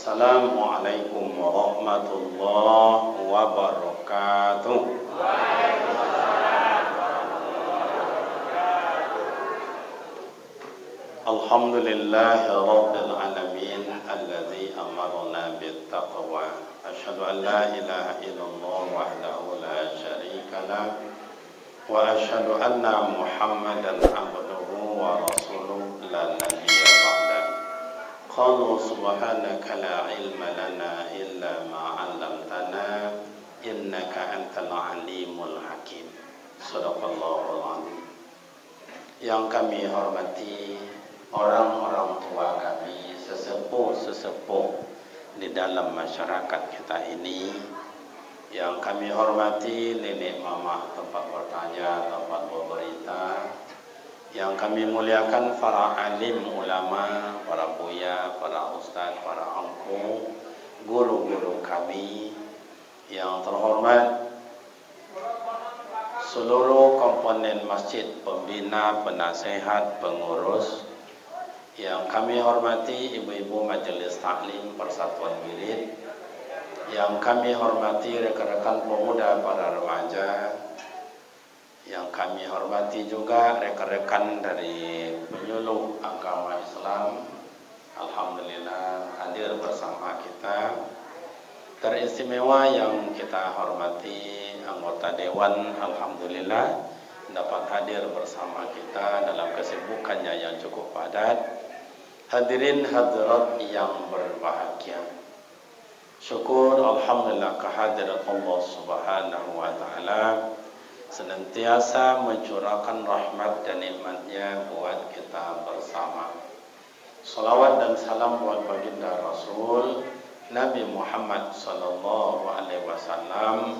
Assalamualaikum warahmatullahi wabarakatuh. Alhamdulillahi rabbil alamin alladzi amarna bittaqwa. Asyhadu an la ilaha illallah wahdahu la syarika lah wa asyhadu anna Muhammadan abduhu wa rasuluhu la nabiyya ba'dah. Qala subhanaka la ilma lana illa ma 'allamtana innaka antal alimul hakim. Shadaqallahul azim. Yang kami hormati orang-orang tua kami, sesepuh-sesepuh di dalam masyarakat kita ini. Yang kami hormati nenek mama tempat bertanya, tempat berberita. Yang kami muliakan para alim ulama, para buya, para ustaz, para angku, guru-guru kami. Yang terhormat seluruh komponen masjid, pembina, penasehat, pengurus. Yang kami hormati ibu-ibu majelis taklim Persatuan Wirid. Yang kami hormati rekan-rekan pemuda, para remaja. Yang kami hormati juga rekan-rekan dari penyuluh agama Islam. Alhamdulillah hadir bersama kita. Teristimewa yang kita hormati anggota dewan, alhamdulillah dapat hadir bersama kita dalam kesibukannya yang cukup padat. Hadirin hadirat yang berbahagia, syukur alhamdulillah kehadirat Allah Subhanahu wa taala senantiasa mencurahkan rahmat dan nikmatnya buat kita bersama. Salawat dan salam buat baginda Rasul Nabi Muhammad sallallahu alaihi wasallam.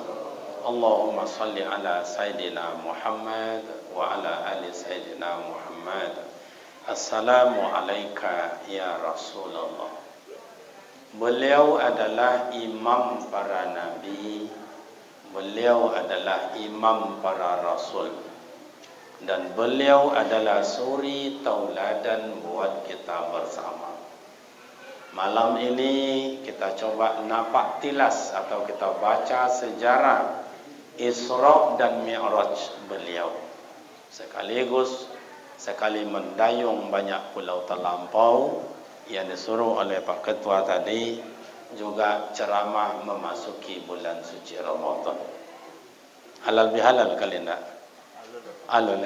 Allahumma salli ala Sayyidina Muhammad wa ala ali Sayyidina Muhammad. Assalamu alayka ya Rasulullah. Beliau adalah imam para nabi, beliau adalah imam para rasul, dan beliau adalah suri tauladan buat kita bersama. Malam ini kita coba napak tilas atau kita baca sejarah Isra dan Mi'raj beliau. Sekali mendayung banyak pulau terlampau yang disuruh oleh Pak Ketua tadi, juga ceramah memasuki bulan suci Ramadan. Halal bihalal kali enggak? Halal.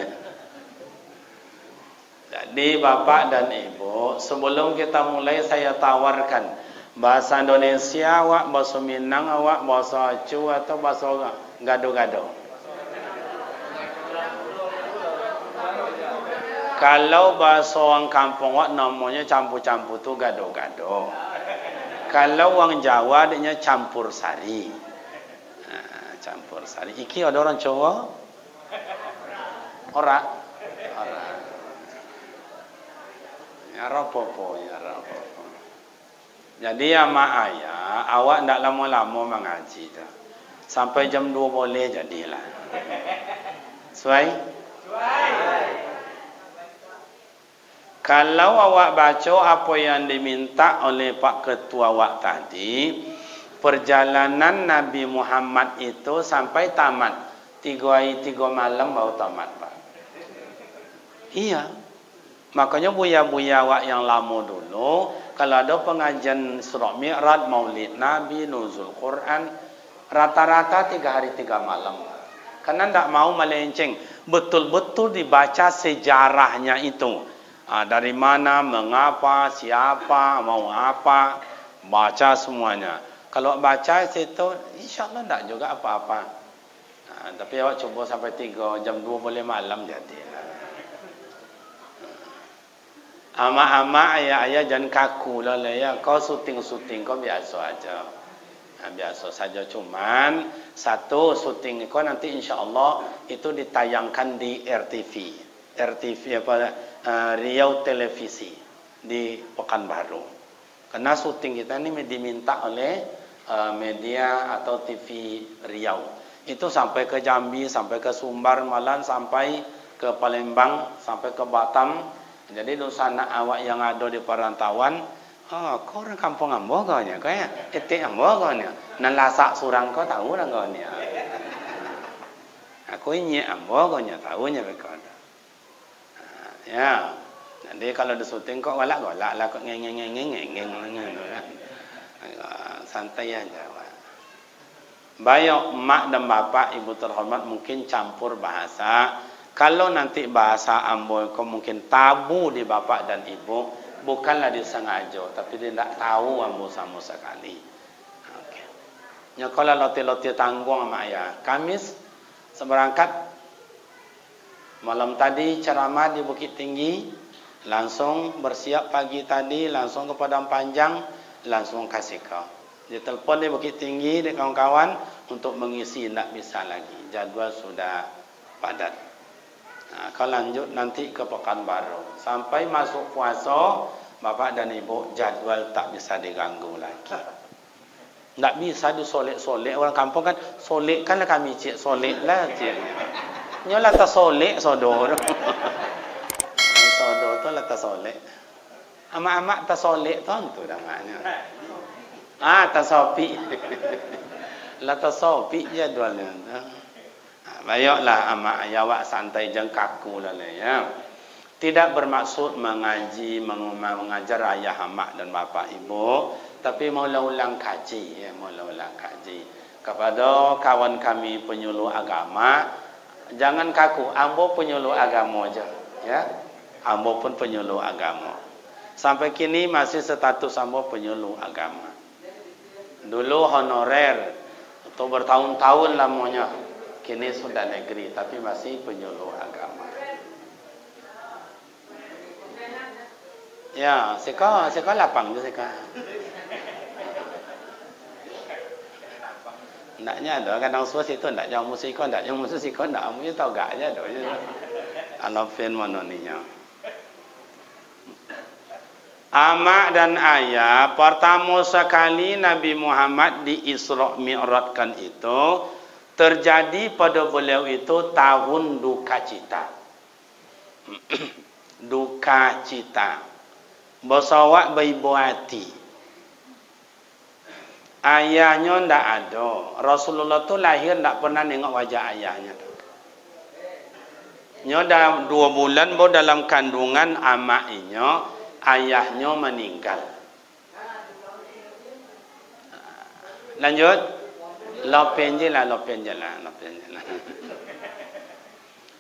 Jadi Bapak dan Ibu, sebelum kita mulai saya tawarkan bahasa Indonesia awak, bahasa Minang awak, bahasa Aceh atau bahasa gado-gado. Kalau bahasa orang kampung awak namanya campur-campur tu gado-gado. Kalau orang Jawa adanya campur sari. Campur sari. Iki ada orang Jawa? Ora. Ya rapopo. Jadi ama ayah, awak ndak lama-lama mengaji dah. Sampai jam 2 boleh jadilah. Sesuai? Kalau awak baca apa yang diminta oleh Pak Ketua awak tadi, perjalanan Nabi Muhammad itu sampai tamat 3 hari 3 malam baru tamat, Pak. Iya. Makanya buya-buya awak yang lama dulu, kalau ada pengajian surah Mi'raj, Maulid Nabi, Nuzul Quran, rata-rata 3 hari 3 malam. Karena tidak mau melenceng, betul-betul dibaca sejarahnya itu. Dari mana, mengapa, siapa, mau apa, baca semuanya. Kalau baca situ, insya Allah tidak juga apa-apa. Tapi awak coba sampai 3 jam 2 boleh malam jadi. Ama-ama ayah-ayah jangan kaku lah ya. Kau syuting-syuting kau biasa aja. Biasa saja, cuman satu syuting kau nanti insya-Allah itu ditayangkan di RTV apa Riau Televisi di Pekanbaru. Karena syuting kita ini diminta oleh media atau TV Riau. Itu sampai ke Jambi, sampai ke Sumbar, malah sampai ke Palembang, sampai ke Batam. Jadi dosana awak yang ada di perantauan, kau orang kampung ambo kau nya, kayak etik ambo kau nya. Nan lasak surang kau tahu lah kau nya. Aku ini ambo kau nya tahu nya kau. Ya, jadi kalau di syuting kau galak-galak lah, kau ngeng santai aja. Baik mak dan bapak ibu terhormat mungkin campur bahasa. Kalau nanti bahasa ambo kau mungkin tabu di bapak dan ibu, bukanlah disengaja, tapi dia tidak tahu ambo sama sekali. Okay. Ya kalau loti-loti tanggung sama ayah. Kamis seberangkat malam tadi ceramah di Bukit Tinggi, langsung bersiap pagi tadi, langsung ke Padang Panjang, langsung kasih kau. Dia telefon di Bukit Tinggi di kawan-kawan untuk mengisi, tidak bisa lagi. Jadwal sudah padat. Nah, kau lanjut nanti ke Pekanbaru. Sampai masuk puasa, bapak dan ibu jadwal tak bisa diganggu lagi. Tak bisa disolek-solek. Orang kampung kan, solek kan lah kami cik, solek lah cik. Nyolah tak solek, sodor. Sodor tu lah tak solek. Amak-amak tak solek tu, tu namanya. Tak sopi. Lah tak sopi jadwalnya. Baiklah amak ayah awak santai jangan kaku lah ya. Tidak bermaksud mengaji, mengajar ayah amak dan bapak ibu, tapi mula ulang kaji ya, mula ulang kaji. Kepada kawan kami penyuluh agama, jangan kaku, ambo penyuluh agama aja ya. Ambo pun penyuluh agama. Sampai kini masih status ambo penyuluh agama. Dulu honorer atau bertahun-tahun lamanya. Kini sudah negeri, tapi masih penyuluh agama. Ya, seka lapang je seka. Naknya ada kadang suas itu ndak jauh musik kau, ndak jauh musik kau, ndak amunya tahu gak aja doh. Kalau fen mononinya. Amak dan ayah pertama sekali Nabi Muhammad di Isra Mi'rajkan itu terjadi pada beliau itu tahun duka cita. Duka cita. Bersawak beribu hati. Ayahnya ndak ada. Rasulullah tu lahir ndak pernah nengok wajah ayahnya. Nya dalam 2 bulan baru dalam kandungan amaknya, ayahnya meninggal. Lanjut. Lopen je lah.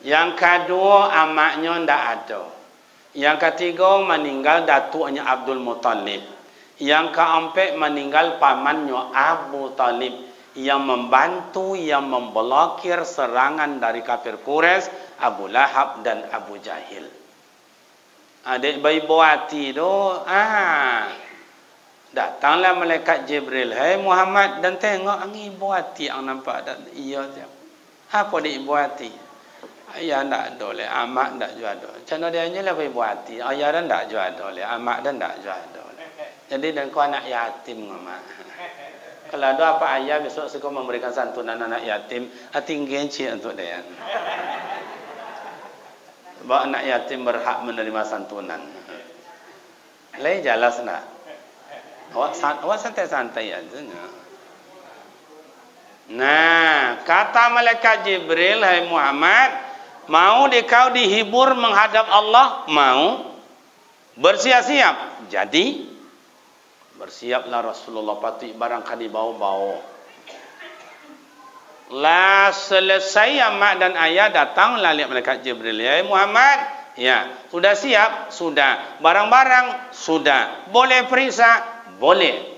Yang kedua amaknya ndak ada. Yang ketiga meninggal datuknya Abdul Muttalib. Yang keempat meninggal pamannya Abu Talib yang membantu, yang memblokir serangan dari kafir Quraisy, Abu Lahab dan Abu Jahil. Adik bayi buati tu, datanglah malaikat Jibril, "Hai Muhammad," dan tengok angin ibu hati yang nampak dan iya dia. Apa dia ibu hati? Ayah ndak ada le, amak ndak juga ada. Macam dia nyalah ibu hati, ayah dan ndak juga ada le, amak dan ndak juga ada. Jadi dan kau anak yatim ngama. Kalau ada apa ayah besok saya memberikan santunan anak yatim, tinggi untuk dia. Sebab anak yatim berhak menerima santunan. Lain jelas nak. Awak santai-santai aja. Nah, kata malaikat Jibril, "Hai Muhammad, mau kau dihibur menghadap Allah? Mau? Bersiap-siap." Jadi, bersiaplah Rasulullah patut barangkali bau-bau. Lah selesai amak dan ayah datanglah lihat malaikat Jibril. "Hai Muhammad, ya, sudah siap? Sudah. Barang-barang? Sudah. Boleh periksa? Boleh."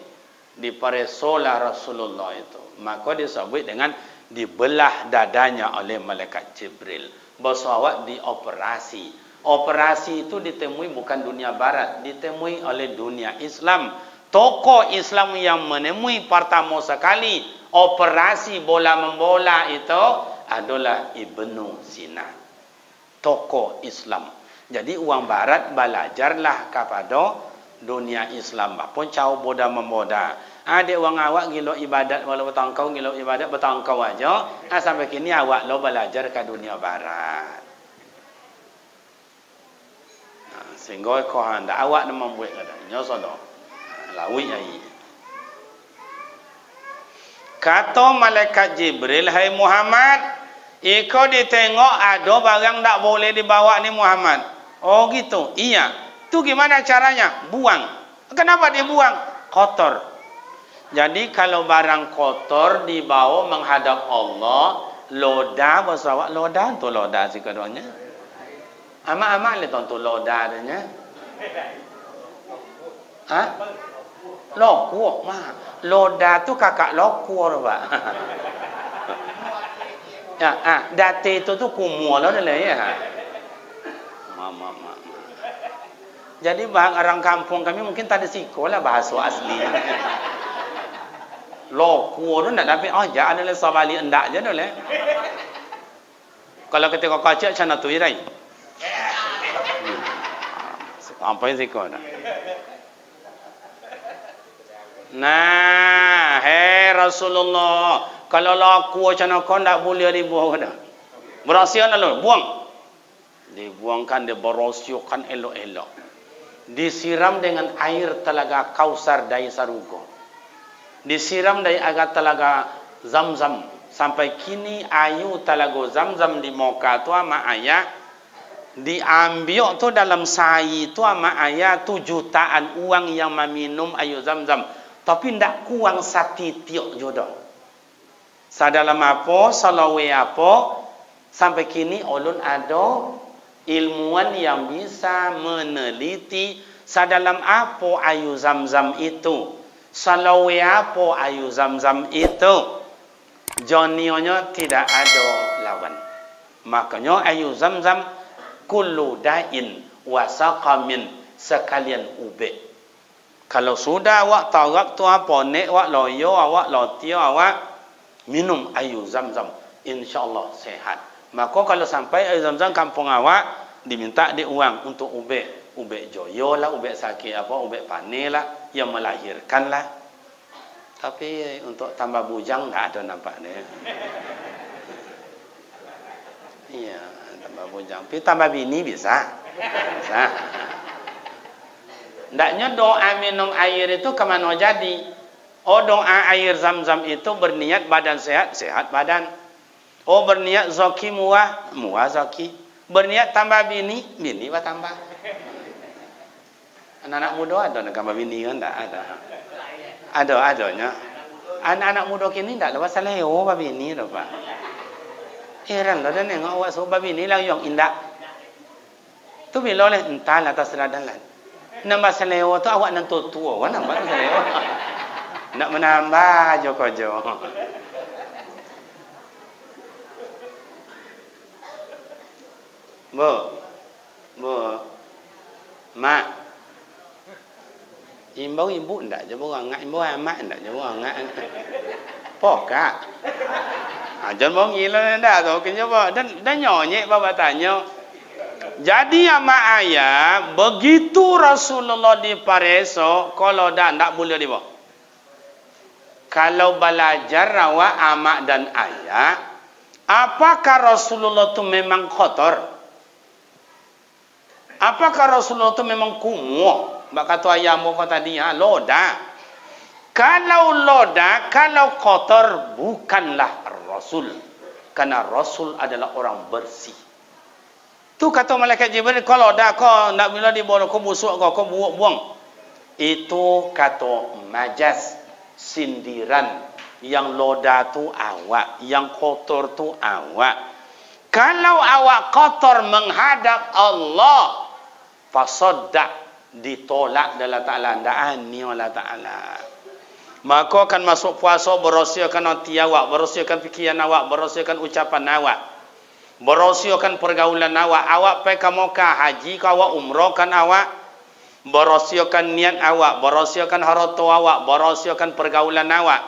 Diperiksalah Rasulullah itu. Maka disebut dengan dibelah dadanya oleh malaikat Jibril. Bersawat dioperasi. Operasi itu ditemui bukan dunia barat, ditemui oleh dunia Islam. Tokoh Islam yang menemui pertama sekali operasi bola-membola itu adalah Ibnu Sina. Tokoh Islam. Jadi orang barat belajarlah kepada dunia Islam. Pun cau boda-memboda. Ada orang awak gilo ibadat walau bertangkau, gilo ibadat bertangkau aja. Sampai kini awak lo belajar ke dunia barat. Sehingga kau hendak awak nak membuat katanya sodo. Lawi ai. Kata malaikat Jibril, hai Muhammad, ikau ditengok ada barang tak boleh dibawa ni Muhammad. Oh gitu. Iya. Tu gimana caranya? Buang. Kenapa dibuang? Kotor. Jadi kalau barang kotor dibawa menghadap Allah, loda bahasa awak loda tu loda sih keduanya. Amak-amak le tu loda adanya. Hah? Lokuh mah. Loda tu kakak lokuh Pak. Ya, date itu tu kumur lah ya. Mama. Jadi orang kampung kami mungkin tak ada siko lah bahasa asli. Lokuh tu nak tapi ya ada le sabali endak je dole. Kalau ketika kacak cana tu irai. Apa yang siko dah. Nah, hei Rasulullah, kalau laku macam kau tak boleh dibuang dah. Berasian lalu, buang. Dibuangkan, diberosiukan elok-elok. Disiram dengan air telaga Kausar dari Sarugo. Disiram dari agar telaga Zamzam. Sampai kini ayu telaga Zamzam di muka tu ama ayah. Diambil tu dalam sayi tu ama ayah 7 jutaan uang yang meminum ayu Zamzam. Tapi tidak kurang satitiok jodoh. Sadalam apa, salawe apa, sampai kini ulun ada ilmuwan yang bisa meneliti sadalam apa ayu Zamzam itu. Salawe apa ayu Zamzam itu. Jonionya tidak ada lawan. Makanya ayu Zamzam kullu da'in wa saqamin, sekalian ubek. Kalau sudah awak tarak tu apa, nek awak loyo, awak lotio, awak minum ayu Zamzam, insya-Allah sehat. Maka kalau sampai ayu Zamzam kampung awak, diminta dia uang untuk ubek joyo lah, ubek sakit apa, ubek pane lah, yang melahirkan lah. Tapi untuk tambah bujang tak ada nampak dia. Iya, tambah bujang. Tapi tambah bini bisa. Bisa. Ndaknya doa minum air itu kemana jadi? Oh, doa air Zamzam itu berniat badan sehat, sehat badan. Oh, berniat zaki muah, muah zaki. Berniat tambah bini, bini bah tambah. Anak-anak muda ada nak tambah bini kan? Tak ada. Adanya. Anak-anak muda kini tak ada pasal leo bah bini dah Pak. Heran lah dan nengok awak sebab bini lah yang indah. Tu bila oleh entah lah atas radan. Nambah seleo tu awak nak tua, awak nambah seleo. Nak menambah joko-joko. Bu, mak. Ibu ndak je orang ngak, ibu amak ndak je orang ngak. Pokak. Jangan bohong gila ndak tu, kenapa? Dan nyonyek bapa tanya. Jadi ama ayah begitu Rasulullah di Pareso kalau dah tak boleh dibawa. Kalau belajar awak amak dan ayah, apakah Rasulullah tu memang kotor? Apakah Rasulullah tu memang kumuh? Bak kata ayahmu kata tadi loda. Kalau loda, kalau kotor bukanlah Rasul. Karena Rasul adalah orang bersih. Tu kata malaikat Jibril, kalau dah kau nak bila dibawa kau busuk kau buang. Itu kata majas, sindiran. Yang loda tu awak, yang kotor tu awak. Kalau awak kotor menghadap Allah, fasadda, ditolak dalam Ta'ala, da'ani Allah Ta'ala. Maka akan masuk puasa, berosiakan hati awak, berosiakan fikiran awak, berosiakan ucapan awak. Berosiakan pergaulan awak. Awak pergi ke Mekah haji ke awak umrah kan awak. Berosiakan niat awak, berosiakan harta awak, berosiakan pergaulan awak.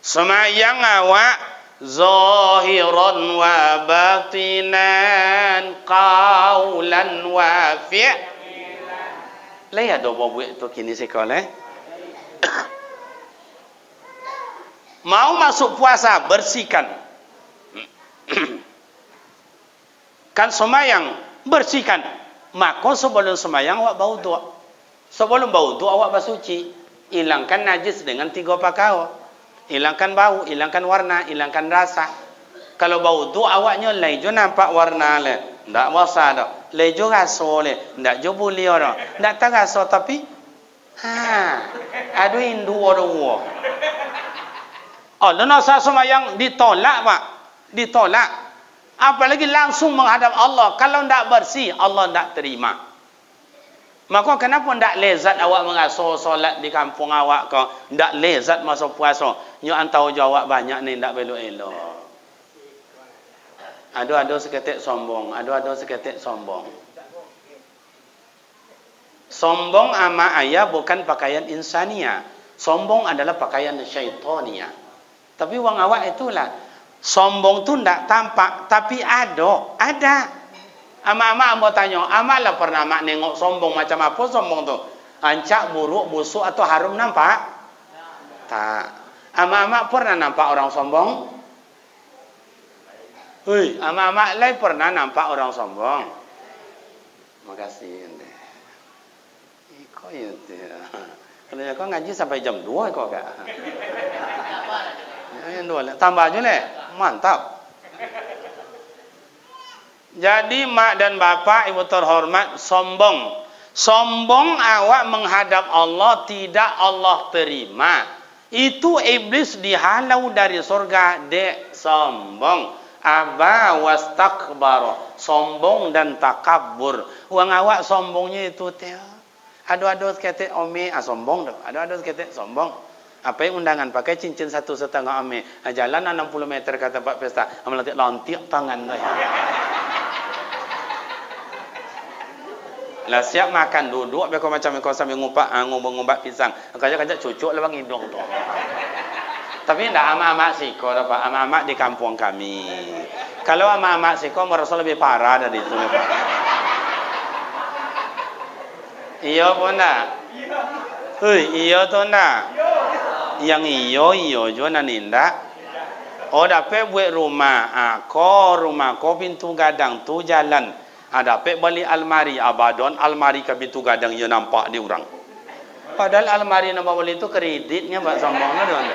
Semayang awak zahiran wa batinan qaulan wa fi'lan. Leh ada buat tu kini sekolah. Mau masuk puasa bersihkan. Kan semayang bersihkan. Maka sebelum semayang awak berwuduk. Sebelum berwuduk awak bersuci. Hilangkan najis dengan 3 perkara. Hilangkan bau, hilangkan warna, hilangkan rasa. Kalau berwuduk awaknya lejo nampak warna le. Tak wasa dah. Lejo rasa le. Tak jo boleh dah. Tak terasa tapi ada indu orang. Oh, nasa semayang ditolak pak. Ditolak. Apalagi langsung menghadap Allah. Kalau tidak bersih, Allah tidak terima. Maka kenapa tidak lezat awak mengasuh solat di kampung awak ke? Tidak lezat masa puasa. Nyo antau jawab banyak ni tidak belok-elok. Ada seketik sombong. Ada seketik sombong. Sombong ama ayah bukan pakaian insania. Sombong adalah pakaian syaitania. Tapi wang awak itulah. Sombong tu tidak tampak, tapi ada. Ama-ama mau tanya, ama lah pernah mak nengok sombong macam apa sombong tu? Ancak, buruk, busuk atau harum nampak? Tak. Ama-ama pernah nampak orang sombong? Hei, ama-ama lain pernah nampak orang sombong? Makasih. Kau itu. Kalau kau ngaji sampai jam 2 kau kak. Tambah aja le. Mantap. Jadi mak dan bapak ibu terhormat, sombong awak menghadap Allah tidak Allah terima. Itu iblis dihalau dari surga. Dek sombong, aba wastakbar, sombong dan takabur. Uang awak sombongnya itu teh. Ada sekete ome sombong dah. Ada sekete sombong. Apa yang undangan pakai cincin 1,5 ame. Jalan 60 meter ke tempat pesta. Melantik lontik tangan tu. Lah siap makan duduk beko macam kau sambil ngumpat pisang. Kajak-kajak cucuk lah bang hidung tu. Tapi ndak ama-ama siko dah Pak. Ama-ama di kampung kami. Kalau ama-ama siko merasa lebih parah dari itu Pak. Iya pun nak. Hei, iya tu nak. Yang iyo juga nindak. Oh dapat buat rumah. Rumah ko pintu gadang tu jalan. Dapat beli almari abadon almari ke pintu gadang ia nampak di orang. Padahal almari nampak beli itu kreditnya buat sombongnya doang.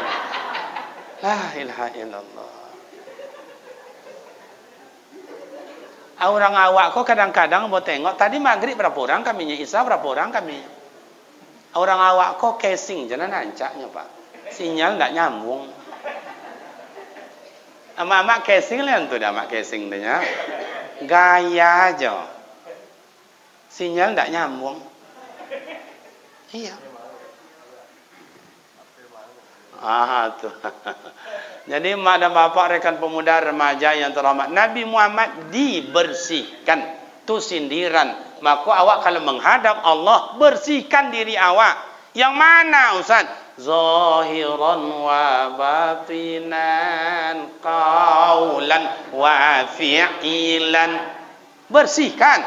La ilaha illallah. Orang awak kok kadang-kadang mau tengok tadi maghrib berapa orang kami, Isya berapa orang kami. Orang awak kok casing jangan nancaknya Pak. Sinyal tidak nyambung. Mak casing lah tu dah mak casing dia. Gaya aja. Sinyal tidak nyambung. Iya. Tu. Jadi mak dan bapak rekan pemuda remaja yang terhormat, Nabi Muhammad dibersihkan. Tu sindiran. Maka awak kalau menghadap Allah bersihkan diri awak. Yang mana Ustaz? Zahiran wa batinan qaulan wa fi'lan. Bersihkan.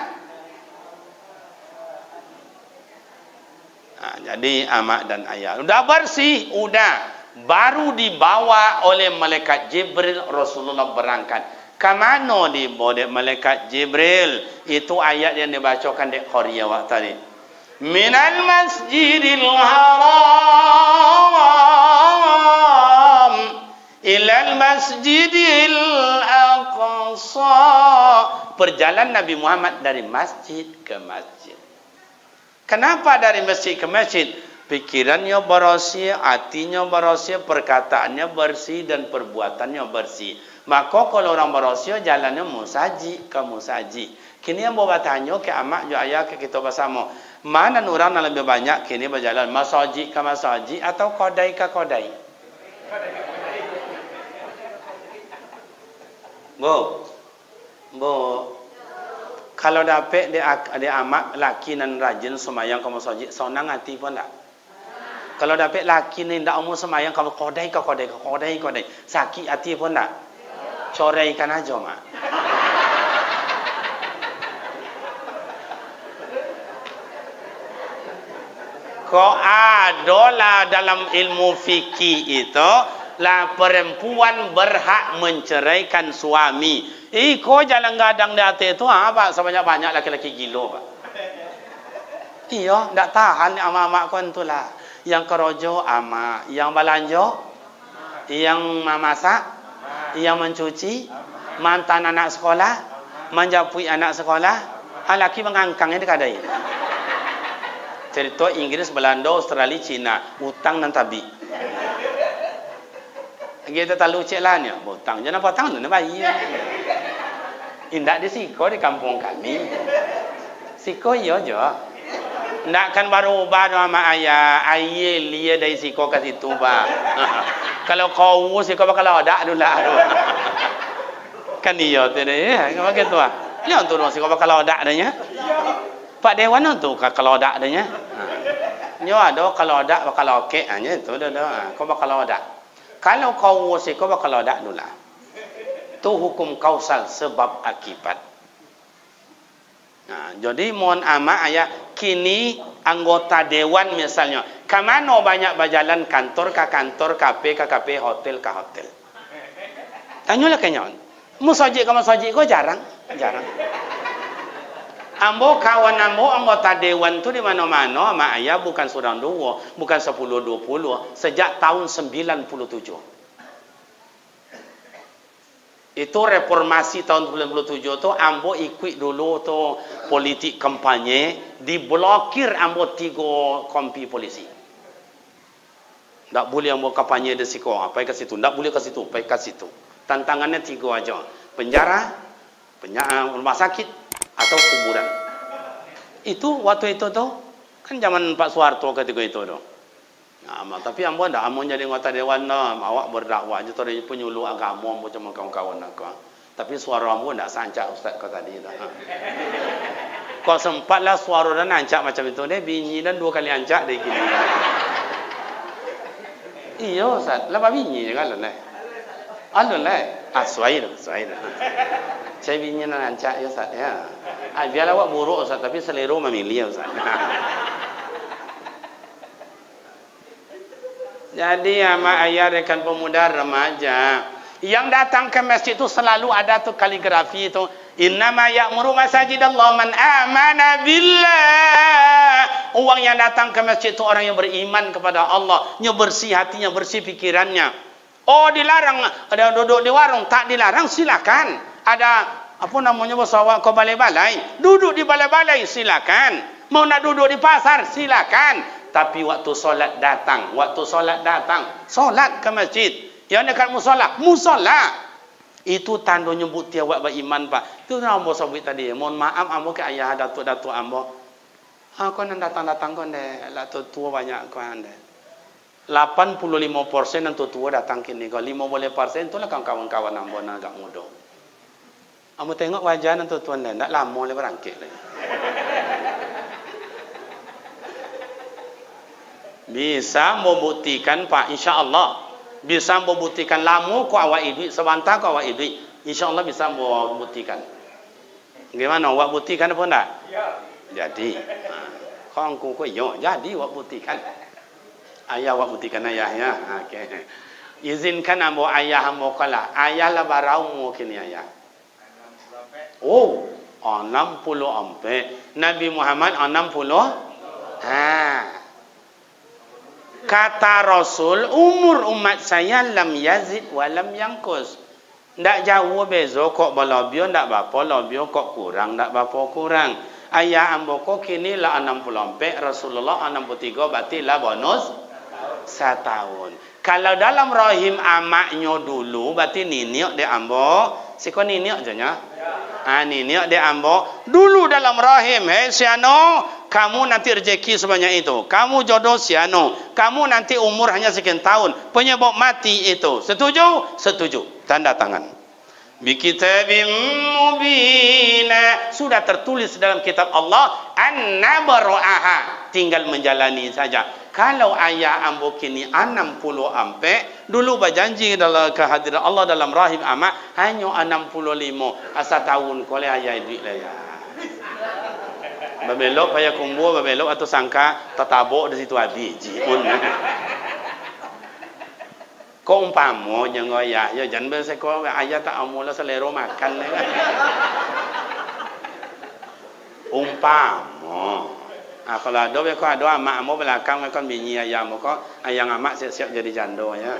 Jadi amak dan ayah udah bersih, udah baru dibawa oleh malaikat Jibril. Rasulullah berangkat. Kemana dibawa malaikat Jibril? Itu ayat yang dibacakan di Qariyah waktu tadi. Minal masjidil haram ilal masjidil aqsa. Perjalanan Nabi Muhammad dari masjid ke masjid. Kenapa dari masjid ke masjid? Pikirannya bersih, hatinya bersih, perkataannya bersih dan perbuatannya bersih. Maka kalau orang bersih jalannya musaji ke musaji. Kini yang bawa tanya ke amak jo ayah ke kita bersama. Mana orang yang lebih banyak kini berjalan masaji ke masaji atau kodai ke kodai? Bu. Bu, kalau dapat dia amak laki nan rajin semayang kamu sojik, sonang hati pun tak. Kalau dapat laki ni ndak umur semayang kamu kodai, sakit hati pun tak. Coraikan aja mak. Kok adalah dalam ilmu fikih itu lah perempuan berhak menceraikan suami. Kok jalan gadang di hati itu apa sebanyak-banyak laki-laki gilo pak. Iya, ndak tahan ama-ama kon tu lah. Yang kerojo ama, yang balanjo, yang memasak, yang mencuci, mantan anak sekolah, menjapui anak sekolah, laki mengangkangnya dekadai. Cerita Inggris, Belanda, Australia, Cina, utang dan tabi. Kita tak lucik lah ni, utang. Jangan potang tu, nak bayar. Indak di siko di kampung kami. Siko iya je. Ndak kan baru ubah sama ayah. Ayah liya dari siko ke situ bah. Kalau kau siko bakal ada dulu lah. Kan iya tu deh. Macam tu ah. Lihat tu siko bakal ada adanya. Pak Dewan tu kalau ada adanya. Nyo ada kalau ada bakal okey hanya itu dah. Kau bakal ada. Kalau kau siko bakal ada dulu lah. Tu hukum kausal sebab akibat. Nah, jadi mohon ama ayah kini anggota dewan misalnya, kemana banyak berjalan kantor ke kantor, kafe ke kafe, hotel ke hotel. Tanyalah kenyon. Musajik ke musajik kau jarang. Ambo kawan ambo anggota dewan tu di mana-mana ama ayah bukan seorang dua, bukan 10-20, sejak tahun 97. Itu reformasi tahun 97 tu ambo ikut dulu tu politik kampanye, diblokir ambo 3 kompi polisi. Tak boleh ambo kampanye di situ, apa ke situ, tak boleh ke situ, apa ke situ. Tantangannya 3 aja. Penjara, rumah sakit atau kuburan. Itu waktu itu tu kan zaman Pak Soeharto ketika itu tu. Nah, tapi ambo ndak ambo jadi anggota dewan dah, awak berdakwah aja tadi penyuluh agama ambo cuma kawan-kawan aku. Tapi suara ambo ndak sancak ustaz kau tadi dah. Kau sempatlah suara dan ancak macam itu deh, binyi dan 2 kali ancak deh gini. Iya ustaz, lama binyi kan lah. Alun lah. Suai dah. Saya binyi dan ancak ya ustaz ya. Biarlah awak buruk ustaz, tapi selera memilih ustaz. Jadi ama ayah rekan pemuda remaja yang datang ke masjid itu selalu ada tuh kaligrafi itu, innama ya'muru masajidallah man amana billah. Orang yang datang ke masjid itu orang yang beriman kepada Allah, nya bersih hatinya, bersih pikirannya. Oh dilarang ada duduk di warung, tak dilarang silakan. Ada apa namanya bawa ke balai-balai, duduk di balai-balai silakan. Mau nak duduk di pasar silakan. Tapi waktu solat datang, solat ke masjid. Yang dekat musola. Itu tandanya bukti awak beriman pak. Itu ambo sebut tadi. Mohon maaf ambo ke ayah datuk-datuk ambo. Kau nak datang kau deh. Lah tua banyak kau anda. 85% yang tua datang kini. Kalau 50% itulah kawan-kawan ambo nak agak muda. Ambo tengok wajah yang tua deh. Tak lama le berangkit le. Bisa membuktikan pak, insya-Allah. Bisa membuktikan lama ko awak duit, sebentar ko awak duit. Insya-Allah bisa membuktikan. Gimana awak buktikan apa enggak? Ya. Jadi, kau angku ko yo, jadi awak buktikan. Ayah awak buktikan ayahnya. Okey. Izinkan ambo ayah ambo kala. Ayah lah barau mungkin ayah. Oh, 60 Nabi Muhammad 60. Kata Rasul, umur umat saya lam yazid wa lam yangkus. Ndak jauh bezo kok balabio ndak bapa labio kok kurang ndak bapa kurang. Ayah ambo kok kini lah 64, Rasulullah 63, berarti lah bonus 1 tahun. Kalau dalam rahim amaknya dulu, berarti niniok dia ambo, siko niniok je nya. Niniok dia ambo dulu dalam rahim. Hei siano, kamu nanti rezeki sebanyak itu. Kamu jodoh siano. Kamu nanti umur hanya sekian tahun. Penyebab mati itu. Setuju? Setuju. Tanda tangan. Bikitabim mubina, sudah tertulis dalam kitab Allah, an-nabra'aha, tinggal menjalani saja. Kalau ayah ambo kini 60 ampe, dulu berjanji dalam kehadiran Allah dalam rahim amak hanya 65. Asa tahun kole ayah duit lah ya. Babelok payah kumbu, babelok atau sangka tatabok di situ habis jiun. Kau umpama jangan ayah, ya jangan berseko ayah tak amula selero makan le. Umpama. Kalau ada mereka ada amak mu belakang mereka bini ayah mu ko ayah amak siap-siap jadi jando ya.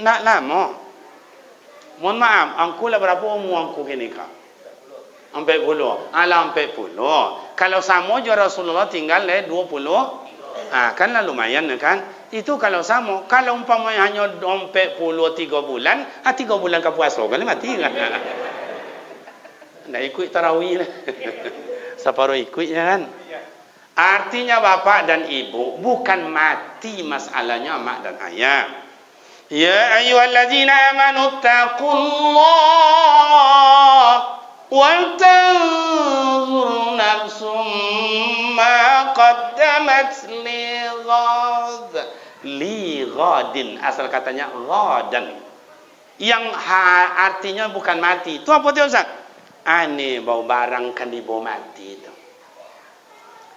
Nak lama. Mohon maaf, angku lah berapa umur angku kini kak? 40. Alah 40. Kalau sama je Rasulullah tinggal 20. Kan lah lumayan kan. Itu kalau sama. Kalau umpamanya hanya 43 bulan, 3 bulan ke puasa kan mati kan. Nak ikut tarawih lah. Separuh ikutnya kan. Artinya bapak dan ibu bukan mati masalahnya mak dan ayah. Ya ayyuhallazina amanu taqullah wal tanzur nafsum ma qaddamat lighadin, asal katanya ghadan, yang artinya bukan mati. Itu apa tu Ustaz? Ane bau barang kan dibawa mati itu.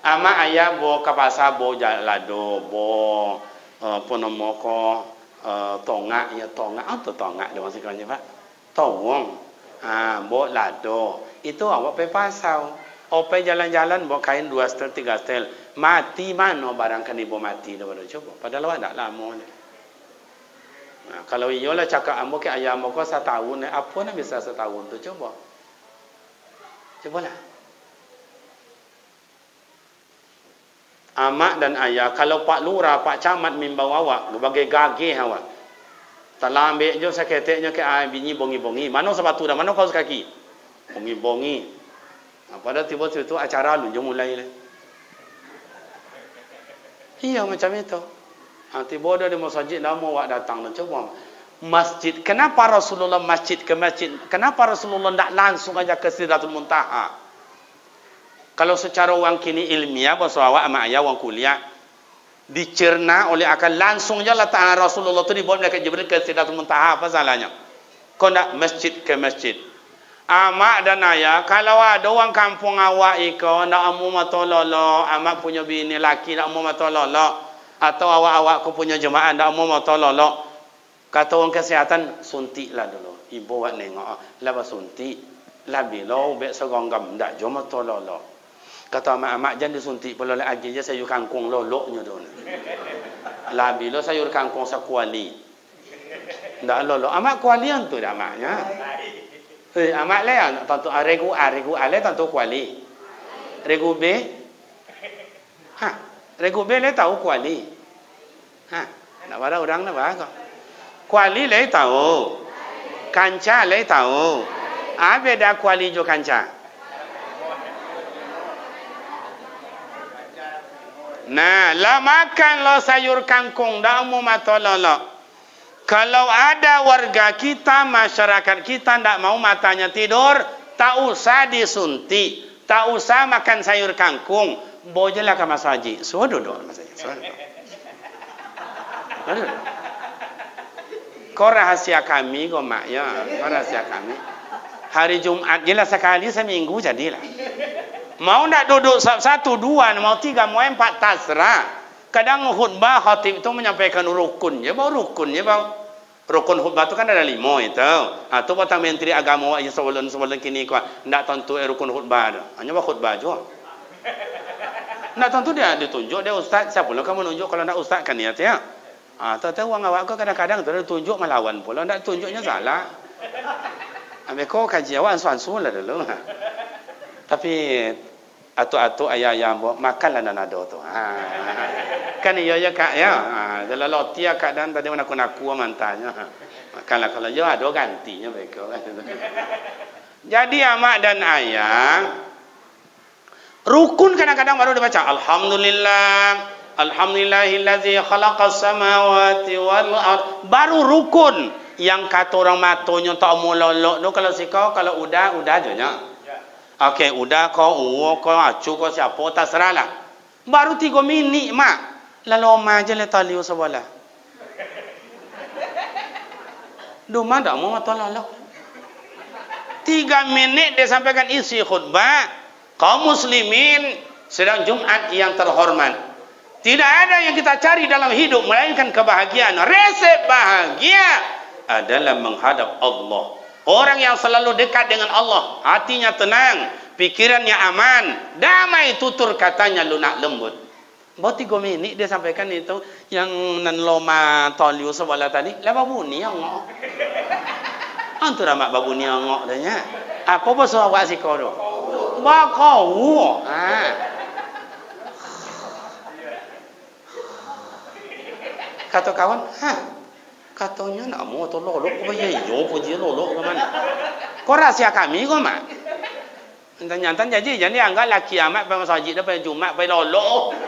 Ama ayah bawa ke pasar bawa lado, bawa apa nama ko tongak ya tongak atau tongak dia maksudnya Pak? Tawong. Bawa lado. Itu awak pergi pasar. Opai jalan-jalan bawa kain 2 setel 3 setel. Mati mana barang kan dibawa mati daripada coba. Padahal awak tak lama ni. Kalau iyalah cakap ambo ke ayah ambo ko 1 tahun, apa nak bisa 1 tahun tu coba. Cobalah. Amak dan ayah, kalau Pak Lurah, Pak Camat mimbau awak, sebagai gagih awak. Tak ambil je seketiknya ke bini bongi-bongi. Mana sepatu dah, mana kaus kaki? Bongi-bongi. Pada tiba-tiba itu acara lu je mulai lah. Iya macam itu. Tiba dah di masjid lama awak datang dan coba. Masjid, kenapa Rasulullah masjid ke masjid? Kenapa Rasulullah tak langsung aja ke Sidratul Muntaha? Kalau secara orang kini ilmiah, bahasa awak sama ayah orang kuliah, dicerna oleh akal langsung je letak Rasulullah tu dibawa malaikat Jibril ke Sidratul Muntaha. Apa salahnya? Kau nak masjid ke masjid. Amak dan ayah, kalau ada orang kampung awak iko nak amu matololo, amak punya bini laki nak amu matololo, atau awak-awak ku punya jemaah nak amu matololo, kata orang kesihatan, suntiklah dulu. Ibu awak nengok, lah suntik, lah bila ubek segonggam dak jom matololo. Kata amak-amak jangan disuntik pula lagi je sayur kangkung loloknya tu. Lah bila sayur kangkung sakuali. Ndak lolok. Amak kualian tu dah amaknya. Amak le tentu regu ale tentu kuali. Regu B. Regu B le tahu kuali. Nak pada orang nak apa? Kuali le tahu. Kanca le tahu. Beda kuali jo kanca. Nah, lah makan lo sayur kangkung dah umum atau lolo. Kalau ada warga kita, masyarakat kita tidak mau matanya tidur, tak usah disuntik, tak usah makan sayur kangkung, bojelah ke Mas Haji. Suruh duduk Mas Haji. Kau rahasia kami, kau mak ya, kau rahasia kami. Hari Jumat jelas sekali seminggu jadilah. Mau nak duduk 1, 2, mau 3, mau 4 tasrah. Kadang khutbah khatib itu menyampaikan rukun je, baru rukun je bang. Rukun khutbah tu kan ada 5 itu. Tu patah menteri agama yang sebelum kini kau nak tentu rukun khutbah tu. Hanya bah khutbah je. Nak tentu dia ditunjuk dia ustaz. Siapa pula kamu menunjuk kalau nak ustaz kan niat ya. Tahu orang awak kau kadang-kadang tu tunjuk melawan pula, nak tunjuknya salah. Ambil kau kaji awak ansu-ansu lah dulu. Tapi atuk-atuk ayah-ayah makanlah nanado tu. Kan iya ya kak ya. Dalam loti ya kak dan tadi aku mantanya. Makanlah kalau yo ada gantinya mereka. Jadi amak dan ayah rukun kadang-kadang baru dibaca alhamdulillah Alhamdulillahillazi khalaqas samawati wal ard. Baru rukun. Yang kata orang matonya tak mau lolok tu kalau sikau, kalau udah je nya. Okey, udah kau kau acu kau siapa tak serahlah. Baru 3 minit mak. Lalu oma je le taliu sebelah. Duma dak mau mata lolok. 3 minit dia sampaikan isi khutbah. Kaum muslimin sedang Jumat yang terhormat. Tidak ada yang kita cari dalam hidup melainkan kebahagiaan. Resep bahagia adalah menghadap Allah. Orang yang selalu dekat dengan Allah, hatinya tenang, pikirannya aman, damai tutur katanya lunak lembut. Baru 3 minit dia sampaikan itu yang nan loma toliu sebelah tadi. Lah babu ni ngok. Antu ramak babu ni ngok danya. Apa bahasa awak sikau tu? Ba kau. Kata kawan, katanya nak mau tu lolok apa ya? Yo puji lolok ke mana? Kau rahsia kami kau mak? Tanya jadi anggap laki amat pada masjid dah pada Jumat pada lolok.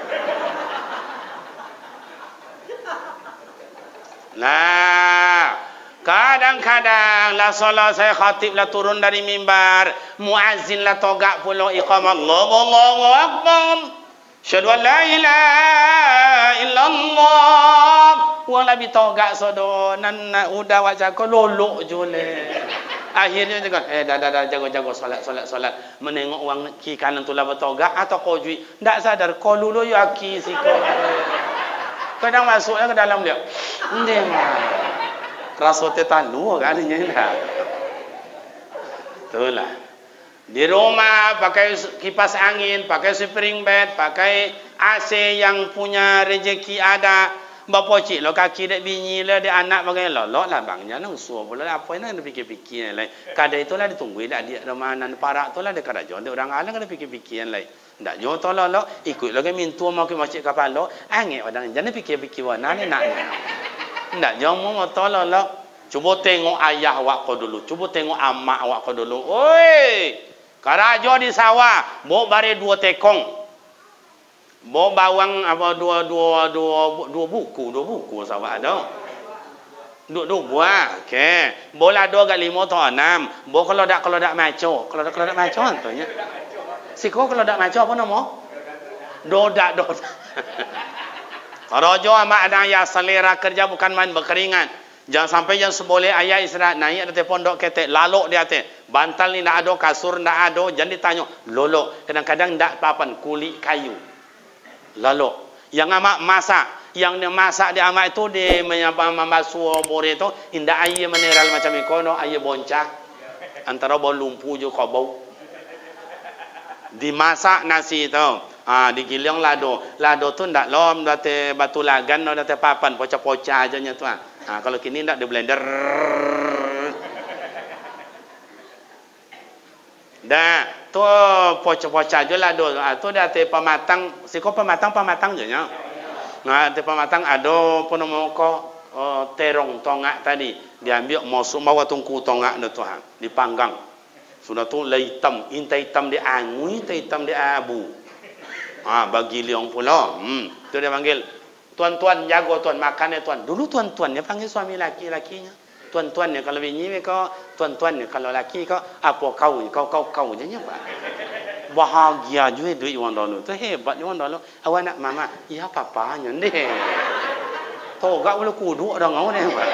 Nah, kadang-kadang lah solat saya khatib lah turun dari mimbar, muazzin lah togak pula iqamah Allahu Akbar. Syahadu an la ilaha illallah. Wang Nabi togak sodo nan udah wajah ko lolok jole. Akhirnya juga dah jago solat. Menengok wang ki kanan tu lah bertogak atau ko jui. Ndak sadar ko lulu yo aki si ko. Kadang masuknya ke dalam dia. Ndem. Rasote talu kan nya dah. Itulah. Di rumah pakai kipas angin, pakai spring bed, pakai AC yang punya rezeki ada. Bapa cik lo kaki dek binyi lah, dek anak pakai lolok lah bangnya nang suo pula apa nak fikir-fikir lain. Kadang itulah ditunggu dak dia ramanan parak tu lah dekat rajon dek orang alang kena fikir-fikir lain. Ndak jo to lolok ikut lagi mintu mau ke masjid kapalo angin padang jangan fikir-fikir warna ni nak. Ndak jo mau to lolok. Cuba tengok ayah awak kau dulu, cuba tengok amak awak kau dulu. Oi! Karajo di sawah, bawa bare 2 tekong. Bawa bawang apa dua buku sawah ada. Dua buah. Okey. Bola 2 ke 5 atau 6. Bawa kalau dak maco. Kalau dak maco antunya. Siko kalau dak maco apa nama? Dodak. Karajo amak ada yang selera kerja bukan main berkeringat. Jangan sampai yang seboleh ayah istirahat naik ada pondok ketek lalok di atas. Bantal ni ndak ada, kasur ndak ada, jangan ditanya. Lolok. Kadang-kadang ndak papan kulit kayu. Lalok. Yang amak masak, yang dia masak dia amak itu dia membasuh bore itu indak air mineral macam ikono, air boncah. Antara bau lumpuh je kau bau. Dimasak nasi itu. Digiling lado. Lado tu ndak lom date batu lagan no date papan poca-poca aja nya tu. Kalau kini ndak di blender. Dah, tu poca-poca aja lado. Tu date pematang, siko pematang je nya. Te pematang ada penomoko terong tongak tadi. Diambil masuk bawa tungku tongak tu dipanggang. Sudah tu lah hitam, intai hitam dia angui, intai hitam dia abu. Bagi liang pula. Tu dia panggil, tuan-tuan jago tuan makannya tuan. Dulu tuan-tuan dia panggil suami laki-lakinya. Tuan-tuan ni kalau bini kau, tuan-tuan ni kalau laki kau, apa kau je nya pak. Bahagia juga duit wang dulu. Tu hebat wang dulu. Awak nak mama, ya papanya deh. Togak boleh kudu dah ngau ni pak.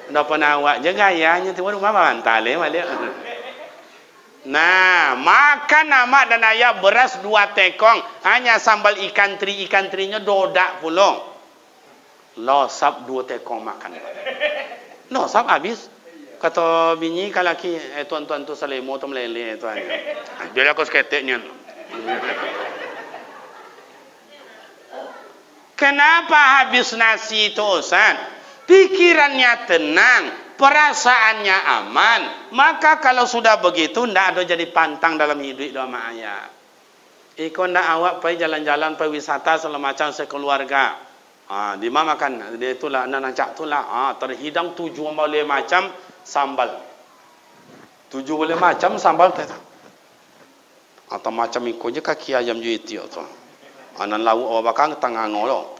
Dah pernah awak jaga ayahnya tu rumah bantal balik. Nah, makan amak dan ayah beras 2 tekong. Hanya sambal ikan terinya dodak pula. Losap 2 tekong makan. Losap habis. Kata bini kalau laki, tuan-tuan tu selemo tu meleleh tuan. Biar aku seketeknya. Kenapa habis nasi tu Ustaz? Pikirannya tenang, perasaannya aman. Maka kalau sudah begitu, ndak ada jadi pantang dalam hidup sama ayah. Ikut ndak awak pergi jalan-jalan, pergi wisata selama macam sekeluarga. Di mana makan? Dia itulah, anak-anak itulah. Terhidang 7 boleh macam sambal. 7 boleh macam sambal. Atau macam ikut je kaki ayam je itu tu. Anan lauk awak bakang tengah ngolo.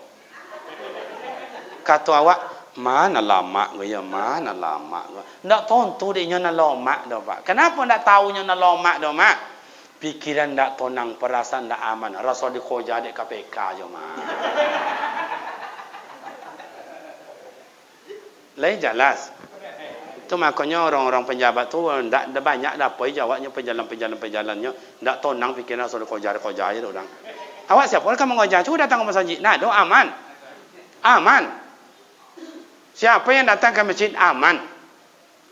Kata awak, mana lama gaya, mana lama. Ndak tontu dia nya lama dah pak. Kenapa ndak tahu nya lama dah mak? Pikiran ndak tenang, perasaan ndak aman. Rasa dikoja dek KPK je mak. Lain jelas. Tu makanya orang-orang penjabat tu ndak banyak dapat jawabnya pejalan-pejalannya ndak tenang fikiran rasa dikoja je orang. Awak siapa kan mengoja? Cuba datang ke masjid. Nah, do aman. Aman. Siapa yang datang ke masjid aman.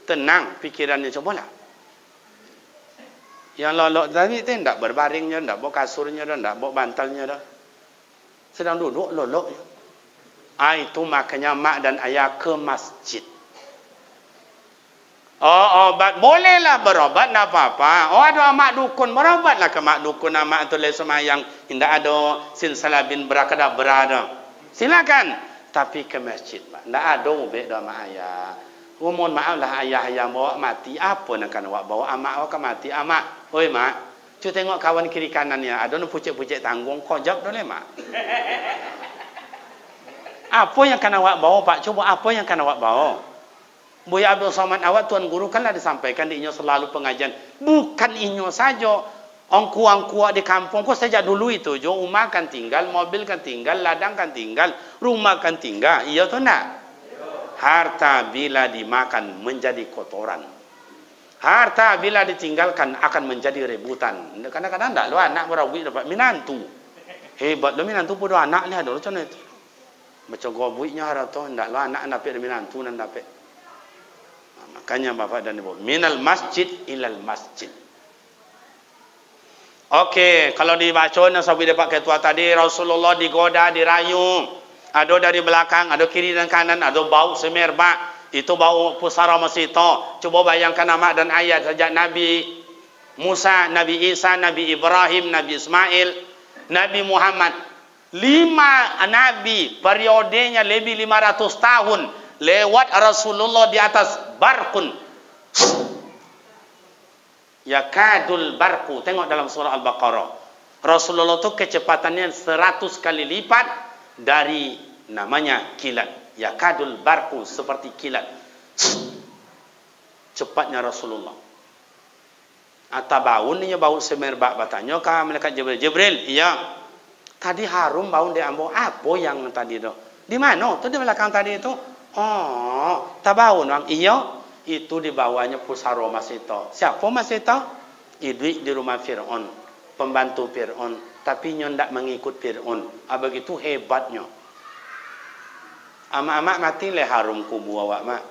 Tenang pikirannya cobalah. Yang lolok tadi tu ndak berbaringnya, ndak bawa kasurnya dah, ndak bawa bantalnya dah. Sedang duduk lolok. Itu makanya mak dan ayah ke masjid. Oh, obat bolehlah berobat, tak apa-apa. Oh, ada mak dukun, berobatlah ke mak dukun. Mak tu le semayang, tidak ada silsilah bin berakadabra dah. Silakan. Tapi ke masjid, mak. Tak ada ubek dah mak ayah. Oh, mohon maaf lah ayah yang bawa mati. Apa nak kan awak bawa amak awak ke mati? Amak, oi mak. Cuba tengok kawan kiri kanannya. Ada nu pucik-pucik tanggung, kojak dah le mak. Apa yang kan awak bawa pak? Cuba apa yang kan awak bawa? Buya Abdul Somad awak tuan guru kanlah disampaikan di inyo selalu pengajian. Bukan inyo saja. Angku-angku di kampung kok sejak dulu itu jo rumah kan tinggal, mobil kan tinggal, ladang kan tinggal, rumah kan tinggal. Iya tu nak? Harta bila dimakan menjadi kotoran. Harta bila ditinggalkan akan menjadi rebutan. Kadang-kadang tak lu anak berawik dapat minantu. Hebat lu minantu pun anak ni ada macam itu. Macam gobuiknya harap tu ndak lu anak dapat minantu nan dapat. Makanya bapak dan ibu, minal masjid ilal masjid. Okey, kalau dibaca sahabat dapat ketua tadi, Rasulullah digoda, dirayu. Ada dari belakang, ada kiri dan kanan, ada bau semerbak. Itu bau pusara masito. Cuba bayangkan nama dan ayat sejak Nabi Musa, Nabi Isa, Nabi Ibrahim, Nabi Ismail, Nabi Muhammad. 5 nabi, periodenya lebih 500 tahun. Lewat Rasulullah di atas barkun. Yakadul barku. Tengok dalam surah Al-Baqarah. Rasulullah itu kecepatannya 100 kali lipat dari namanya kilat. Yakadul barku, seperti kilat. Cepatnya Rasulullah. Atabaun ini bau semerbak batanya kah malaikat Jibril. Jibril, iya. Tadi harum bau dia ambo. Apa yang tadi tu? Di mana? Tu di belakang tadi itu. Oh, tabaun bang. Iya, itu di bawahnya pusara Masito. Siapa Masito? Idrik di rumah Fir'aun, pembantu Fir'aun. Tapi nyo ndak mengikut Fir'aun. Begitu hebatnya. Amak-amak mati le harum kubu awak mak.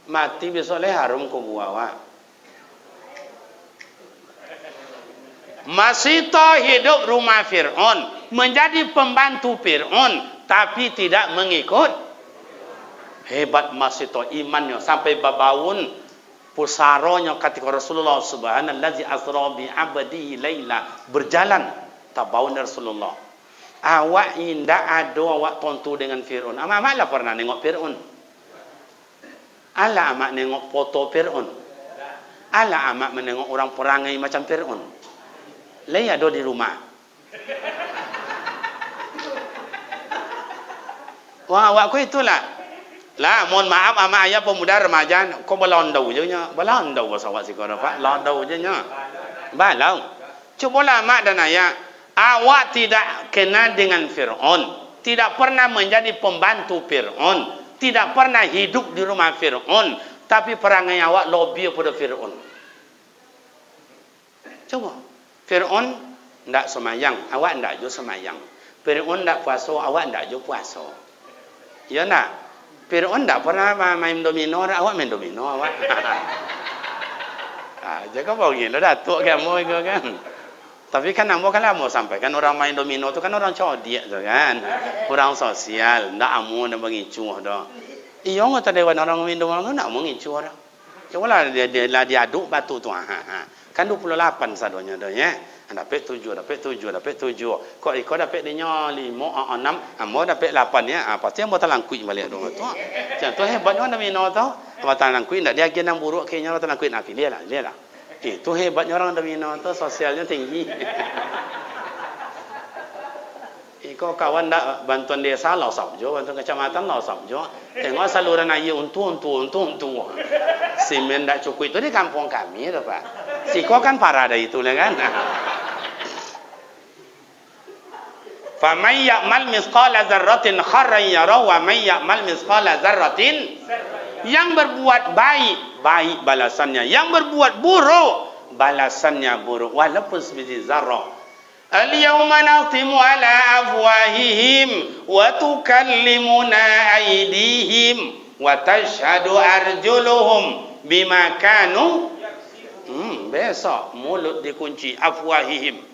Mati besok le harum kubu awak. Masito hidup rumah Fir'aun, menjadi pembantu Fir'aun. Tapi tidak mengikut. Hebat Masito imannya sampai babaun pusaronya ketika Rasulullah subhanallazi asra bi abdihi laila berjalan tabaun Rasulullah. Awak indak ada awak tontu dengan Fir'aun. Amak lah pernah nengok Fir'aun. Ala amak nengok foto Fir'aun. Ala amak menengok orang perangai macam Fir'aun. Lai ada di rumah. Wah, awak ku itulah. Lah, mohon maaf amak ayah pemuda remaja, kau belondau je nya. Belondau bahasa awak sikor Pak. Belondau je nya. Balau. Cubalah mak dan ayah, awak tidak kenal dengan Fir'aun, tidak pernah menjadi pembantu Fir'aun, tidak pernah hidup di rumah Fir'aun, tapi perangai awak lobby pada Fir'aun. Coba. Fir'aun ndak semayang, awak ndak jo semayang. Fir'aun ndak puasa, awak ndak jo puasa. Ya nak, Fir'aun tak pernah main domino, awak main domino awak. Jangan bau gila datuk kamu itu kan. Tapi kan kamu kan lama sampaikan orang main domino tu kan orang codiak tu kan, orang sosial, ndak amu nak mengicuh dah. Iya ngata dewan orang main domino tu nak mengicuh dah. Cobalah dia diaduk batu tu. Kan 28 sadonya dah ya. Dapat 7. Kok ikut dapat dia 5, 6, ambo dapat 8 ya. Pasti ambo talangkui balik dong tu. Jangan tu hebatnya domino tu. Ambo talangkui ndak dia gen yang buruk kayaknya talangkui nak pilih lah. Itu hebatnya orang Minang tu, sosialnya tinggi. Iko kawan dak bantuan desa lau sabjo, bantuan kecamatan lau sabjo. Tengok saluran air untu. Simen dak cukup itu di kampung kami tu Pak. Siko kan parah dah itu lah kan. Faman ya'mal misqala dzarratin khairan yarahu wa man ya'mal misqala dzarratin, yang berbuat baik balasannya, yang berbuat buruk balasannya buruk walaupun sebiji zarrah. Al-yawma nakhtimu ala afwahihim wa tukallimuna aydihim wa tashhadu arjuluhum bima kanu. Besok mulut dikunci, afwahihim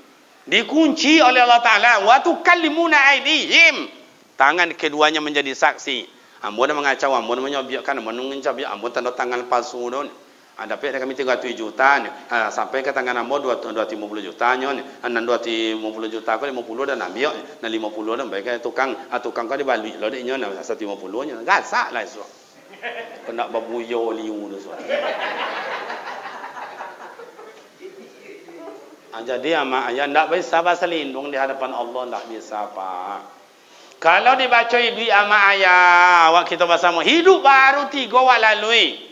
dikunci oleh Allah Ta'ala, wa tukallimuna aydihim, tangan keduanya menjadi saksi. Ambon mengacau, ambon menyobiakkan, ambon mencabiak, ambon tanda tangan palsu don. Ada pek kami 300 juta ni. Sampai ke tangan ambon 250 juta nyon. Anan 250 juta ko 50 dan ambil. Na 50 dan baik tukang ko dibalui lo de nyon 150 nyon. Gasak lah so. Kena babuyo liu tu so. Jadi ama ayah ndak bisa bahasa lindung di hadapan Allah, ndak bisa Pak. Kalau dibaca duit ama ayah, awak kita bersama hidup baru 3 awak lalui.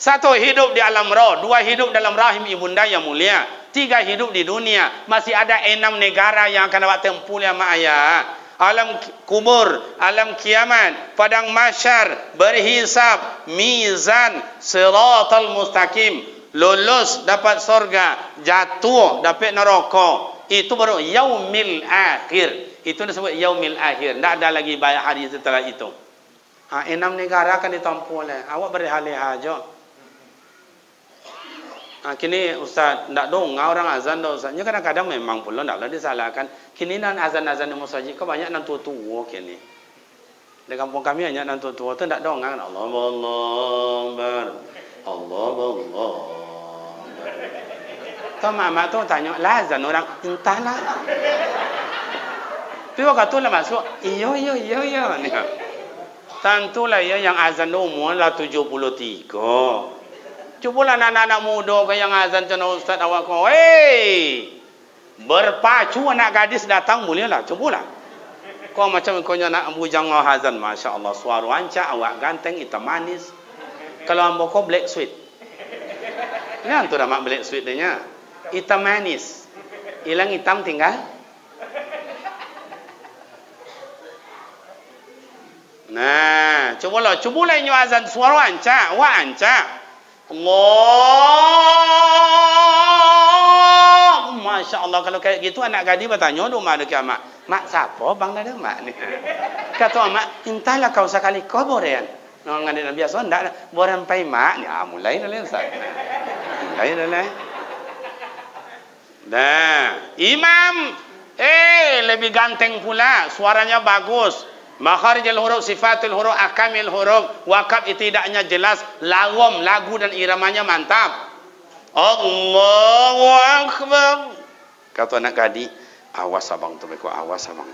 1 hidup di alam roh, 2 hidup dalam rahim ibunda yang mulia, 3 hidup di dunia. Masih ada 6 negara yang akan awak tempuh ama ayah. Alam kubur, alam kiamat, padang mahsyar, berhisab, mizan, siratal mustaqim, lulus dapat surga, jatuh dapat neraka. Itu baru yaumil akhir. Itu disebut yaumil akhir. Tak ada lagi banyak hari setelah itu. 6 negara akan ditempuh oleh. Awak berleha-leha aja. Kini Ustaz, tak dongah orang azan dah Ustaz. Kadang-kadang memang pula taklah disalahkan. Kini nan azan-azan di masjid kau banyak nan tua-tua kini. Di kampung kami banyak nan tua-tua tu tak dongah. Allah Akbar. Allah Akbar. Tahu mak tu tanya, lah azan orang entahlah. Tapi waktu tu lah masuk, iyo. Tentulah ya yang azan umur lah 73. Cubalah anak-anak muda ke yang azan cina Ustaz awak kau. Berpacu anak gadis datang bolehlah, cubalah. Kau macam kau nak bujang azan, masya Allah, suara rancak, awak ganteng, hitam manis. Kalau ambo kau black sweet. Yang tu nama black sweet dia. Hitam manis. Hilang hitam tinggal. Nah, cubalah nyu azan suara ancak, wa ancak. Allah. Masya Allah, kalau kayak gitu anak gadis bertanya dulu mak dekat mak. Mak siapa bang dah mak ni? Kata mak, entahlah kau sekali kau borean. Orang ada biasa ndak borean pai mak ni. Mulai dah lah Ustaz. Mulai dah lah. Nah, imam lebih ganteng pula, suaranya bagus. Makharijul huruf, sifatul huruf, akamil huruf, wakaf tidaknya jelas, lawam, lagu dan iramanya mantap. Allahu Akbar. Kata anak gadis, awas abang tu, awas abang.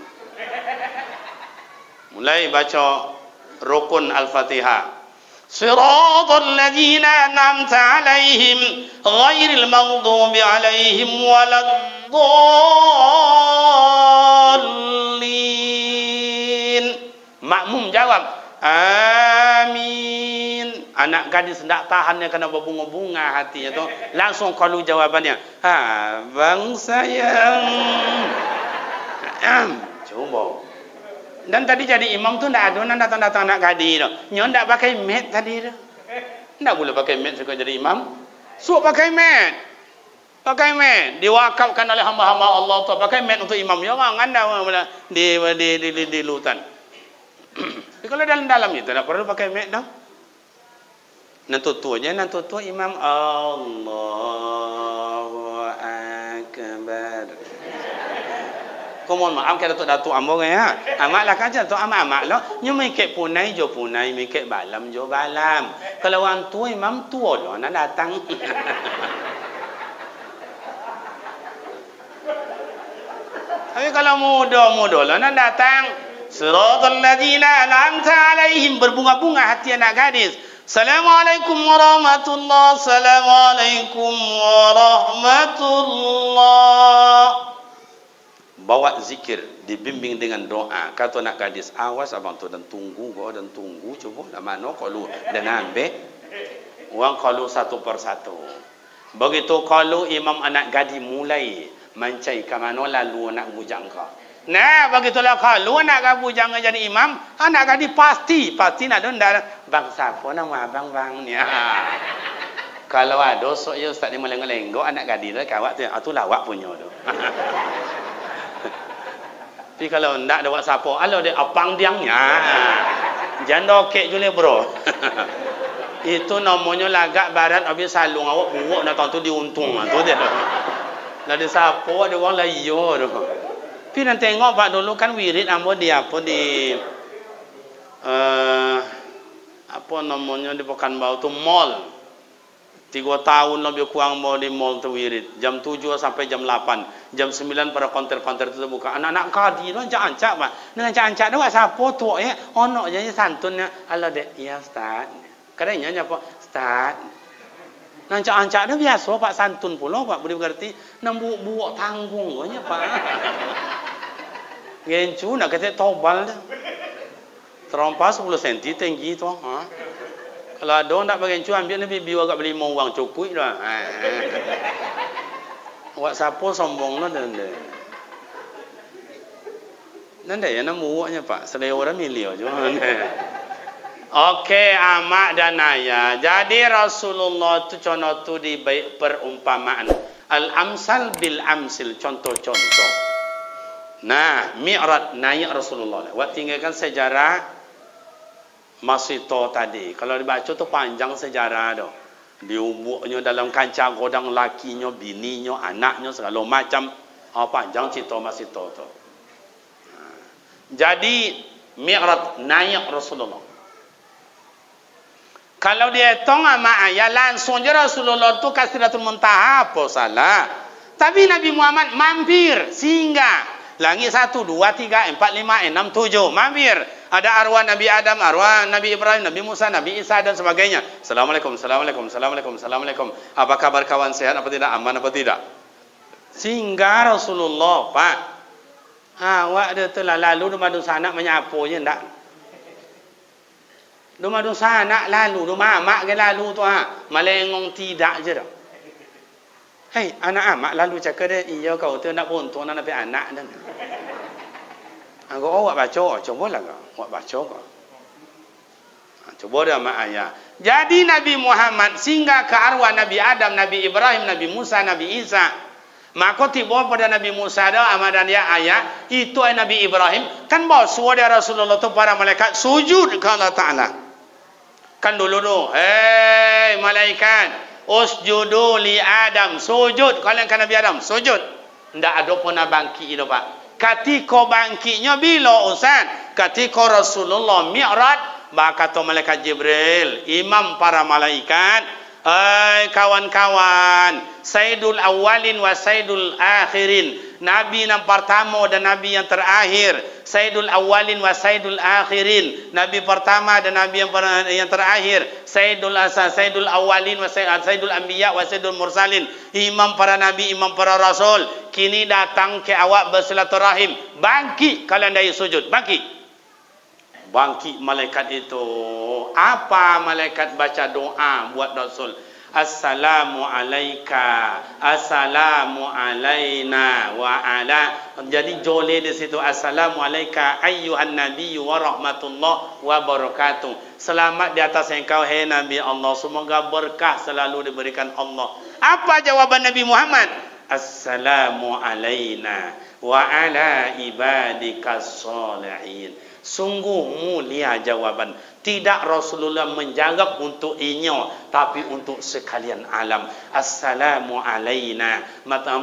Mulai baca rukun Al-Fatihah. Siratal ladzina an'amta 'alaihim ghairil maghdubi 'alaihim waladdallin. Makmum jawab, amin. Anak gadis tidak tahan, dia kena berbunga-bunga hatinya tu. Langsung kalau jawabannya, bang sayang. Coba. Dan tadi jadi imam tu tidak ada nak datang-datang anak gadis tu. Nyon tak pakai mat tadi tu. Tak boleh pakai mat suka jadi imam. Suka pakai mat. Pakai mat. Diwakafkan oleh hamba-hamba Allah tu. Pakai mat untuk imam. Ya orang anda di lutan. Tapi kalau dalam-dalam itu tak perlu pakai mat dah. Nan tutunya imam Allahu Akbar. Kau mohon maaf kalau Datuk ambo ya. Amak lah kaca tu amak lah. Nyu mikir punai jo punai, mikir balam jo balam. Kalau orang tua imam tua lah nak datang. Tapi kalau muda lah nak datang. Siratal ladzina an'amta 'alaihim, berbunga-bunga hati anak gadis. Assalamualaikum warahmatullahi. Assalamualaikum warahmatullahi. Bawa zikir, dibimbing dengan doa. Kata nak gadis, awas abang tu dan tunggu, cuba dah mana kalau dan ambil orang kalau satu persatu. Begitu kalau imam anak gadi mulai mancai ke mana lalu nak bujang kau. Nah, begitulah kalau anak bujang jadi imam, anak gadi pasti nak denda bang siapa nama abang ni. Kalau ada sok ya ustaz ni melengok-lenggok anak gadi dah kawat tu lawak punya tu. Tapi kalau ndak ada siapa, alo dia apang diangnya. Jangan okey jule bro. Itu namanya lagak barat habis salung awak buak nak tu diuntung tu dia. Lah dia siapa ada orang layo tu. Tapi nanti tengok Pak dulu kan wirid ambo dia apa di apa namanya di Pekanbaru tu mall. 3 tahun lebih kurang mau di mall tu wirid. Jam 7 sampai jam 8. Jam 9 para konter-konter tu buka. Anak-anak kadi tu ancak-ancak Pak. Dengan ancak-ancak tu siapa tu ya? Ono je santunnya. Ala dek, ya ustaz. Kadangnya apa? Ustaz. Ancak-ancak tu biasa Pak santun pula Pak boleh mengerti. Buak tanggung nya Pak. Gencu nak kata tobal dah. Terompas 10 cm tinggi tu. Kalau ada nak bagi cu ambil lebih biar agak beli mau wang cukup dah. Awak siapa sombong lah dan ya nak muaknya Pak. Selera dah milih je. Okey, amak dan ayah. Jadi Rasulullah tu contoh tu di perumpamaan. Al-amsal bil amsil, contoh-contoh. Nah, mi'raj naik Rasulullah. Awak tinggalkan sejarah Masito tadi. Kalau dibaca tu panjang sejarah tu. Diubuknya dalam kancah godang lakinya, bininya, anaknya segala macam. Panjang cerita Masito tu. Jadi mi'raj naik Rasulullah. Kalau dia hitung sama ayah langsung je Rasulullah tu ke Sidratul Muntaha apa salah. Tapi Nabi Muhammad mampir singgah. Langit 1, 2, 3, 4, 5, 6, 7 mampir. Ada arwah Nabi Adam, arwah Nabi Ibrahim, Nabi Musa, Nabi Isa dan sebagainya. Assalamualaikum, assalamualaikum, assalamualaikum, assalamualaikum. Apa kabar kawan, sehat apa tidak, aman apa tidak? Singgah Rasulullah Pak. Awak dia tu lalu rumah dosa anak menyapu je ndak? Rumah dosa anak lalu, rumah mak ke lalu tu melengong tidak je dah. Hei, anak amak lalu cakap dia, iya kau tu nak buntung nak nampak anak dan. Aku awak baca, coba lah kau. Awak baca kau. Coba dah mak ayah. Jadi Nabi Muhammad singgah ke arwah Nabi Adam, Nabi Ibrahim, Nabi Musa, Nabi Isa. Maka tiba pada Nabi Musa dah amadan dia ayat, itu Nabi Ibrahim. Kan bawa suara Rasulullah tu para malaikat sujud ke Allah Ta'ala. Kan dulu tu, hei malaikat. Usjudu li Adam, sujud kalian kan Nabi Adam, sujud. Ndak ada pun nak bangkit itu Pak. Ketika bangkitnya bila Ustaz? Ketika Rasulullah mi'raj, kata malaikat Jibril, imam para malaikat, kawan-kawan, Sayyidul Awwalin wa Sayyidul Akhirin, Nabi yang pertama dan Nabi yang terakhir. Sayyidul Awwalin wa Sayyidul Akhirin, Nabi pertama dan Nabi yang terakhir. Sayyidul Awwalin wa Sayyidul Anbiya wa Sayyidul Mursalin, imam para Nabi, imam para Rasul. Kini datang ke awak bersilaturahim. Bangkit kalian dari sujud, bangkit. Bangkit malaikat itu. Apa malaikat baca doa buat Rasul? Assalamu alaika, assalamu alaina wa ala. Jadi jole di situ, assalamu alaika ayyuhan nabiyyu wa rahmatullah wa barakatuh. Selamat di atas engkau hai Nabi Allah, semoga berkah selalu diberikan Allah. Apa jawaban Nabi Muhammad? Assalamu alaina wa ala ibadikas sholihin. Sungguh mulia jawaban. Tidak Rasulullah menjawab untuk inyo, tapi untuk sekalian alam. Assalamu alaina,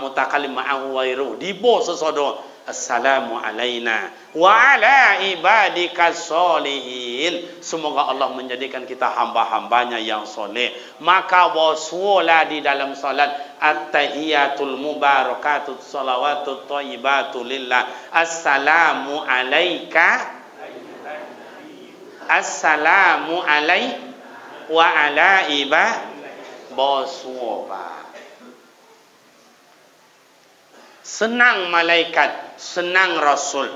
mutakallim ma'ahu wairu. Dibo sesodo. Assalamu alaina wa ala ibadikas sholihin. Semoga Allah menjadikan kita hamba-hambanya yang soleh. Maka waswala di dalam salat, at-tahiyatul mubarakatut salawatut thayyibatu lillah. Assalamu alaika, assalamu alaika. wa ala basuwa. Senang malaikat, senang rasul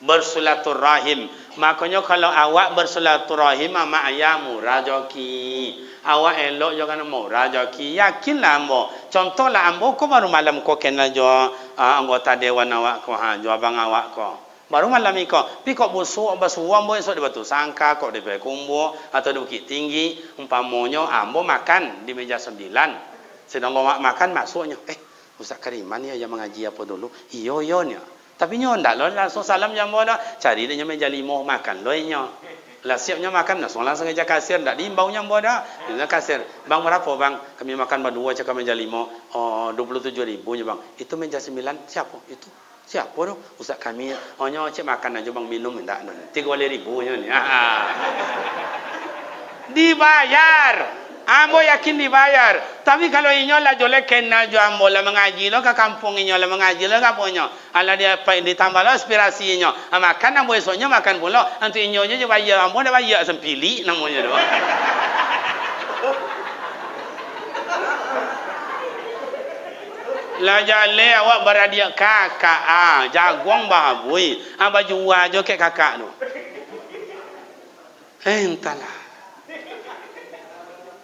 bersilaturahim. Makanya kalau awak bersilaturahim sama ayahmu rezeki, awak elok jangan mau rezeki, yakinlah ambo. Contohlah ambo ko baru malam ko kenal jo anggota dewan awak ko jo abang awak ko. Baru malam iko, pi kok busuk basuwa ambo esok di Batu Sangka, kok di Bekumbo atau di Bukit Tinggi, umpamonyo ambo makan di meja 9. Sedang lo makan masuknya, Ustaz Kariman ya yang mengaji apa dulu? Iyo nya. Tapi nyo ndak lo langsung salam jambo dah. Cari dia meja 5 makan lo nyo. Lah siapnya makan langsung aja kasir ndak diimbau nyambo dah. Dia kasir, "Bang berapa bang? Kami makan berdua cakap meja 5. Oh 27.000 nya bang. Itu meja 9 siapa? Itu siapa tu? Ustaz kami. Oh nyo cek makan aja bang minum ndak. 30.000 nya ni. Dibayar. Ambo yakin dibayar. Tapi kalau inyo lah jolek kenal jo ambo lah mengaji lo ke kampung inyo lah mengaji lo ke ponyo. Ala dia ditambah lo aspirasi inyo. Makan ambo esoknya makan pula. Antu inyo nya je bayar ambo dah bayar sempili namanya do. Lah jale awak beradik kakak jaguang babui. Baju ajo ke kakak tu. Entahlah.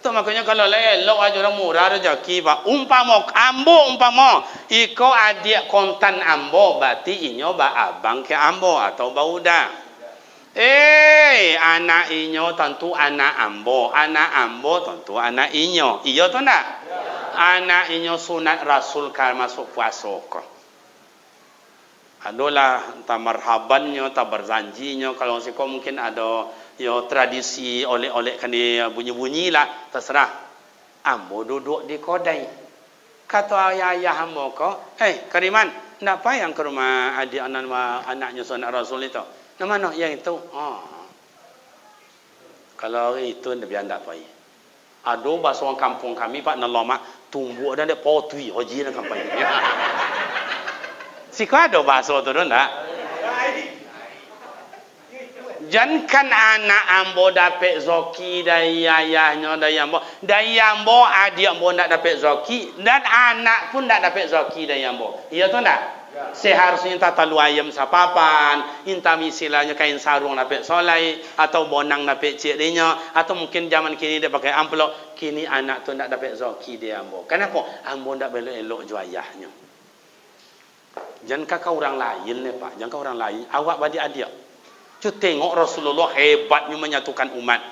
Tu makanya kalau elok aja orang murah rezeki pak. Umpama iko adik kontan ambo berarti inyo ba abang ke ambo atau bauda. Anak inyo tentu anak ambo tentu anak inyo. Iyo tu ndak? Anak inyo sunat Rasul kan masuk puasa ko. Adalah entah marhabannya, entah berjanjinya. Kalau siko mungkin ada yo tradisi oleh-oleh kan dia bunyi-bunyi lah, terserah. Ambo duduk di kodai. Kata ayah ambo ko, Kariman, nak apa yang ke rumah adik anaknya sunat Rasul itu? Nama mana yang itu? Kalau itu biar tak apa. Aduh bahasa orang kampung kami pak nalama tumbuh dan dia potui oji nak kampung. Siko ada bahasa tu dah. Jangan anak ambo dapat zoki dari ayahnya dari ambo adik ambo nak dapat zoki dan anak pun nak dapat zoki dari ambo. Iya tu tak? Seharusnya tata lu ayam sapapan, inta misalnya kain sarung dapat solai atau bonang dapat cik dia atau mungkin zaman kini dia pakai amplop. Kini anak tu nak dapat zoki dia ambo. Kenapa? Ambo nak belok-elok jo ayahnya. Jangan kau orang lain ni pak, jangan kau orang lain. Awak badi adik. Cu tengok Rasulullah hebatnya menyatukan umat.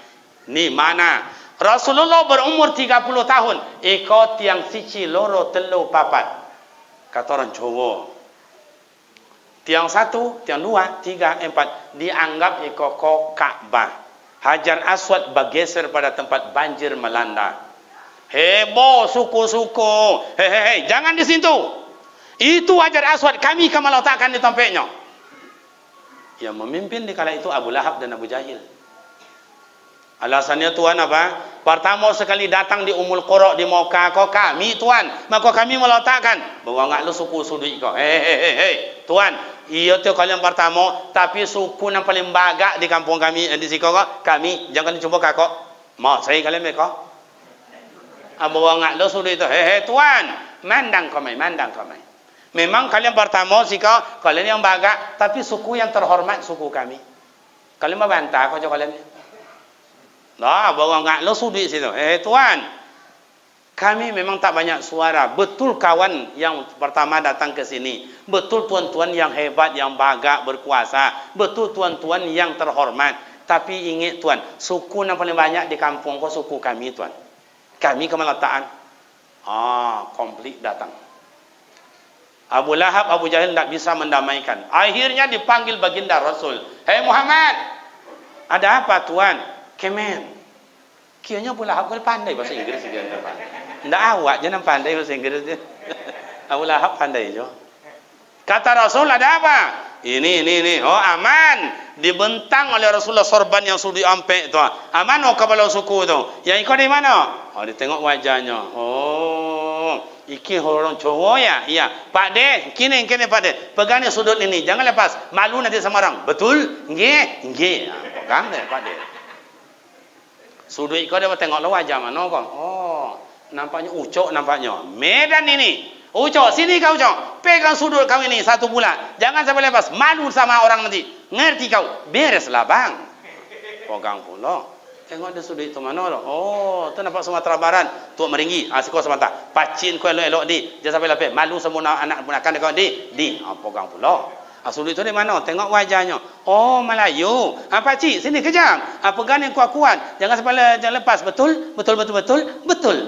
Ni mana? Rasulullah berumur 30 tahun. Iko tiang siji loro telu papat. Kata orang Jawa. Tiang 1, tiang 2, 3, 4 dianggap iko Ka'bah. Hajar Aswad bergeser pada tempat banjir melanda. Heboh suku-suku. Hei, jangan di situ. Itu Hajar Aswad kami akan meletakkan di tempatnya. Yang memimpin di kala itu Abu Lahab dan Abu Jahil. Alasannya Tuhan apa? Pertama sekali datang di Ummul Qura di Mekah kau kami Tuhan, maka kami meletakkan bawa ngak lu suku sudut kau. Hei Tuhan, iya tu kalian pertama, tapi suku yang paling bagak di kampung kami di siko kami jangan dicoba kakak. Mau saya kalian mereka. Bawa ngak lu sudut itu. Hei Tuhan, mandang kau mai. Memang kalian pertama sika kalian yang bagak, tapi suku yang terhormat suku kami. Kalian membantah kau kalian. Dah bawa ngak lo sudi situ. Tuan, kami memang tak banyak suara. Betul kawan yang pertama datang ke sini. Betul tuan-tuan yang hebat, yang bagak berkuasa. Betul tuan-tuan yang terhormat. Tapi ingat tuan, suku yang paling banyak di kampung kau suku kami tuan. Kami kemeletaan. Komplit datang. Abu Lahab, Abu Jahil tidak bisa mendamaikan. Akhirnya dipanggil baginda Rasul. Hei Muhammad, ada apa tuan? Kemen. Kayaknya Abu Lahab kan pandai bahasa Inggris dia. Tidak awak jangan pandai bahasa Inggris dia. Abu Lahab pandai je. Kata Rasul ada apa? Ini. Oh aman. Dibentang oleh Rasulullah sorban yang sudah diampek tu. Aman oh kepala suku tu. Yang ikut di mana? Ditengok wajahnya. Iki orang Jawa ya? Iya. Pak De, kini Pak De. Pegang ni sudut ini, jangan lepas. Malu nanti sama orang. Betul? Nggih. Pegang deh Pak De. Sudut kau dia tengok lo wajah mana kau? Oh, nampaknya ucok nampaknya. Medan ini. Ucok, sini kau ucok. Pegang sudut kau ini 1 bulan. Jangan sampai lepas. Malu sama orang nanti. Ngerti kau? Bereslah bang. Pegang pula. Tengok dia sudut itu mana lo? Oh, tu nampak Sumatera Barat. Tuk Meringgi. Asiko semata. Pacin kau elok-elok di. Jangan sampai lepas. Malu semua anak gunakan dekat di. Pegang pula. Sudut itu di mana? Tengok wajahnya. Oh, Melayu. Pakcik, sini kejam. Pegang yang kuat-kuat. Jangan sampai jangan lepas. Betul? Betul.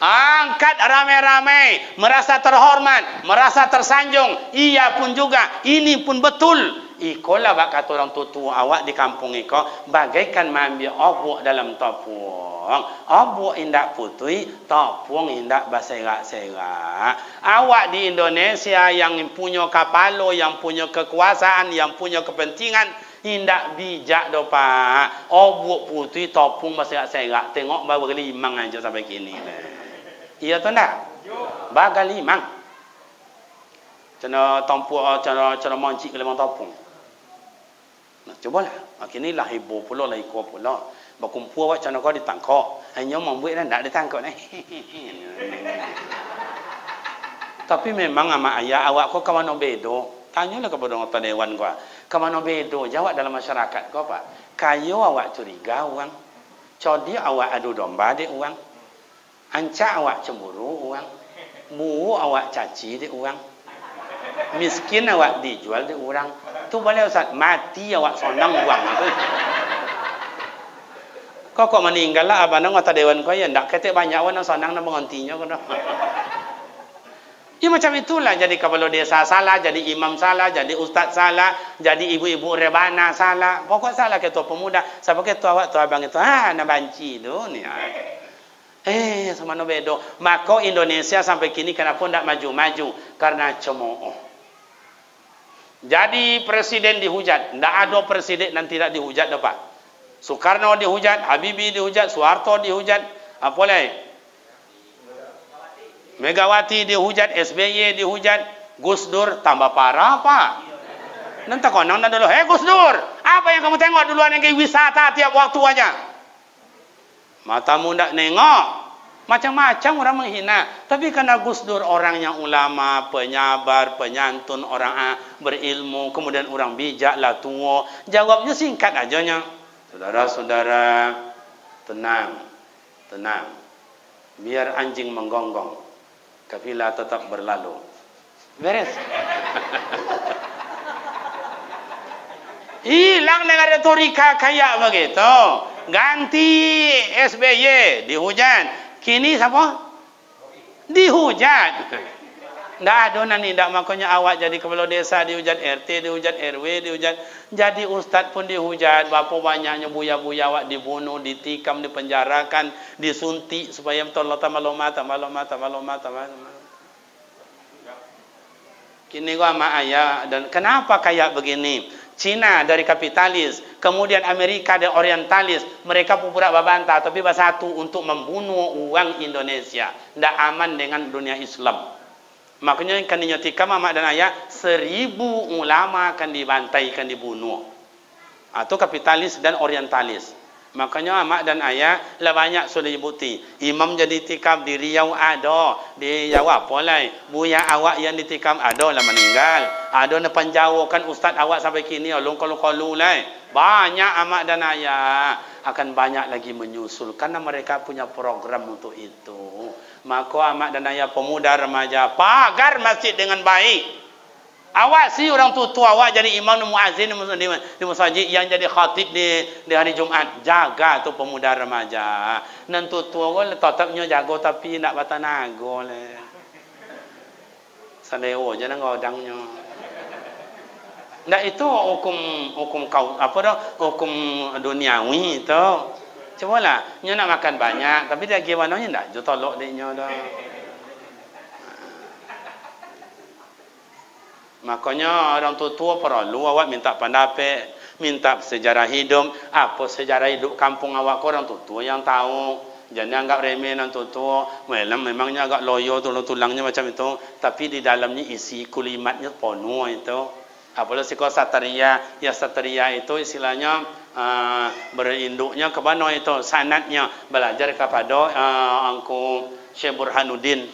Angkat ramai-ramai. Merasa terhormat. Merasa tersanjung. Ia pun juga. Ini pun betul. Ikolah bak kata orang tua awak di kampung iko. Bagaikan mengambil obok dalam topung. Obok indak putui, topung indak berserak-serak. Awak di Indonesia yang punya kapalo, yang punya kekuasaan, yang punya kepentingan, indak bijak do pak. Obok putui, topung berserak-serak. Tengok baru limang aja sampai kini. Iya tu ndak? Bagai limang. Cina tompu, cina moncik ke limang topung. Nah, cobalah. Kini lah heboh pula, lah ikut pula. Berkumpul awak macam kau ditangkap. Hanya membuat dan tak ditangkap. Tapi memang ama ayah awak kau kawan bedo. Tanyalah kepada orang dewan kau. Kawan bedo jawab dalam masyarakat kau apa? Kayo awak curiga uang. Codi awak adu domba di uang. Ancak awak cemburu uang. Bu awak caci di uang. Miskin awak dijual di orang. Tu boleh Ustaz, mati awak sonang uang tu. Kok meninggal lah abang ngata dewan kau ya ndak kete banyak orang sonang nak mengontinya kau dah. Ya macam itulah jadi kepala desa salah, jadi imam salah, jadi ustaz salah, jadi ibu-ibu rebana salah. Pokok salah ketua pemuda. Siapa ketua awak tu abang itu nak banci tu ni. Sama no bedo. Maka Indonesia sampai kini kenapa ndak maju-maju? Karena cemooh. Jadi presiden dihujat, tidak ada presiden dan tidak dihujat dapat. Soekarno dihujat, Habibie dihujat, Soeharto dihujat, apa lagi? Megawati dihujat, SBY dihujat, Gus Dur tambah parah apa? Nanti kau nang dulu, Gus Dur, apa yang kamu tengok duluan yang kayak wisata tiap waktu aja? Matamu ndak nengok. Macam-macam orang menghina. Tapi karena Gus Dur orang yang ulama, penyabar, penyantun, orang berilmu, kemudian orang bijak lah tua. Jawabnya singkat aja nya. Saudara-saudara, tenang. Biar anjing menggonggong. Kafilah tetap berlalu. Beres. Hilang dengan retorika kayak begitu. Ganti SBY dihujat. Kini siapa? Dihujat. Tidak ada nanti. Tidak makanya awak jadi kepala desa dihujat, RT dihujat, RW dihujat. Jadi ustaz pun dihujat. Berapa banyaknya buya-buya awak dibunuh, ditikam, dipenjarakan, disuntik supaya betul malu mata. Kini gua sama ayah. Dan kenapa kayak begini? Cina dari kapitalis, kemudian Amerika dari orientalis, mereka pura babantah, tapi bersatu untuk membunuh uang Indonesia. Tidak aman dengan dunia Islam. Makanya kan dinyotikan mama dan ayah 1000 ulama akan dibantai, akan dibunuh. Atau kapitalis dan orientalis. Makanya mak dan ayah lah banyak sudah dibukti. Imam jadi tikam di Riau ada, di Jawa apa lai. Buya awak yang ditikam ada lah meninggal. Ada na panjawa kan ustaz awak sampai kini long kalu lai. Banyak amak dan ayah akan banyak lagi menyusul karena mereka punya program untuk itu. Maka amak dan ayah pemuda remaja pagar masjid dengan baik. Awasi orang tua awak jadi imam dan muazzin di masjid yang jadi khatib di hari Jumat. Jaga tu pemuda remaja. Nan tua ko tetapnya jago tapi nak batanago le. Saleo je nang godangnya. Ndak itu hukum kau apa dah hukum duniawi tu. Cubalah nya nak makan banyak tapi dia gimana nya ndak jo tolok deknya dah. Makanya orang tua perlu awak minta pendapat, minta sejarah hidup, apa sejarah hidup kampung awak orang tua yang tahu. Jangan anggap remeh orang tua. Memangnya agak loyo tulangnya macam itu, tapi di dalamnya isi kulimatnya penuh itu. Apabila siko satria, ya satria itu istilahnya berinduknya ke mana itu sanadnya belajar kepada angku Syekh Burhanuddin.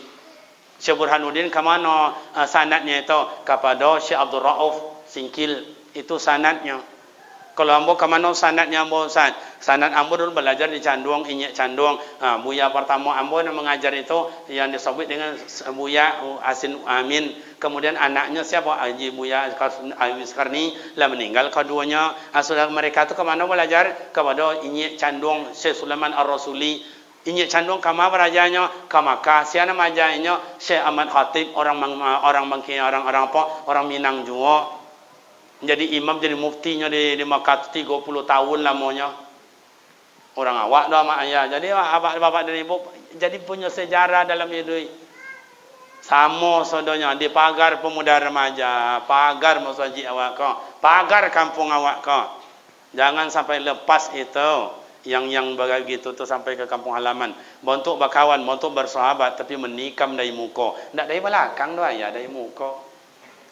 Syekh Burhanuddin ke mana sanadnya itu kepada Syekh Abdul Rauf Singkil, itu sanadnya. Kalau ambo ke mana sanadnya ambo sanad ambo dulu belajar di Canduang, Inyek Canduang. Buya pertama ambo yang mengajar itu yang disebut dengan Buya Asin Amin. Kemudian anaknya siapa? Haji Buya Awis Karni lah meninggal. Keduanya saudara mereka itu ke mana belajar? Kepada Inyek Canduang Syekh Sulaiman Ar-Rasuli. Inyek Canduang ke mana berajanya? Ke Makkah. Siapa namanya? Syekh Ahmad Khatib, orang Minang juga. Jadi imam, jadi muftinya di Makkah 30 tahun lamanya. Orang awak dah mak ayah. Jadi bapak dan ibu jadi punya sejarah dalam hidup. Sama saudaranya di pagar pemuda remaja, pagar masjid awak kau, pagar kampung awak kau. Jangan sampai lepas itu yang begitu tu sampai ke kampung halaman. Bentuk berkawan, bentuk bersahabat tapi menikam dari muka. Ndak dari belakang doa ya, dari muka.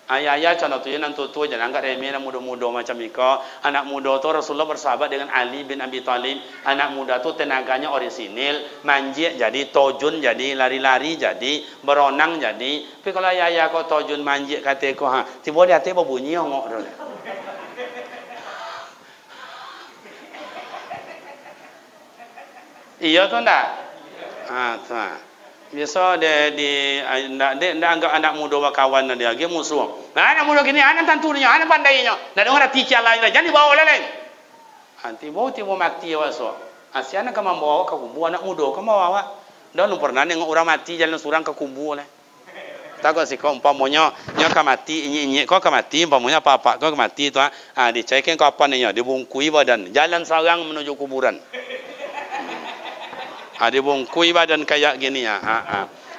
Ayah contoh tu yang tua jangan angkat remeh anak muda-muda macam iko. Anak muda tu Rasulullah bersahabat dengan Ali bin Abi Thalib. Anak muda tu tenaganya orisinil, manjik jadi, tojun jadi, lari-lari jadi, beronang jadi. Tapi kalau ayah kau tojun manjik kata ko tiba dia tiba bunyi ngok dah. Iya tu ndak? Tu. Biasa dia anggap anak muda berkawan dia, dia musuh. Nah, anak muda gini, anak tantunya, anak pandainya. Nak dengar tici lain, jangan dibawa lain. Nanti tiba mati awak so. Asyana kamu bawa ke kubu anak muda, kamu bawa. Dah lu pernah nengok orang mati jalan surang ke kubu lah. Takut sih kau umpamanya nyak mati, ini kau mati, umpamanya apa kau mati tu dicekin kapan ni dibungkui badan, jalan sarang menuju kuburan. Dibungkui badan kayak gini ya.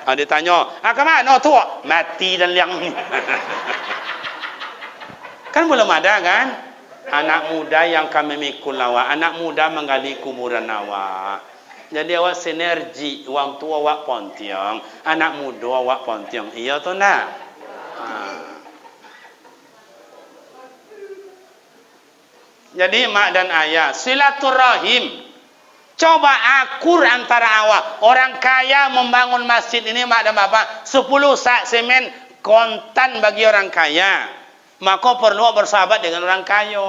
Dia tanya, ke mana tu? Mati dan liang. Kan belum ada kan? Anak muda yang kami mikul awak, anak muda menggali kuburan awak. Jadi awak sinergi, orang tua awak pontiang, anak muda awak pontiang. Iya tu nak? Jadi mak dan ayah silaturahim. Coba akur antara awak. Orang kaya membangun masjid ini mak dan bapak 10 sak semen kontan bagi orang kaya. Maka perlu bersahabat dengan orang kaya.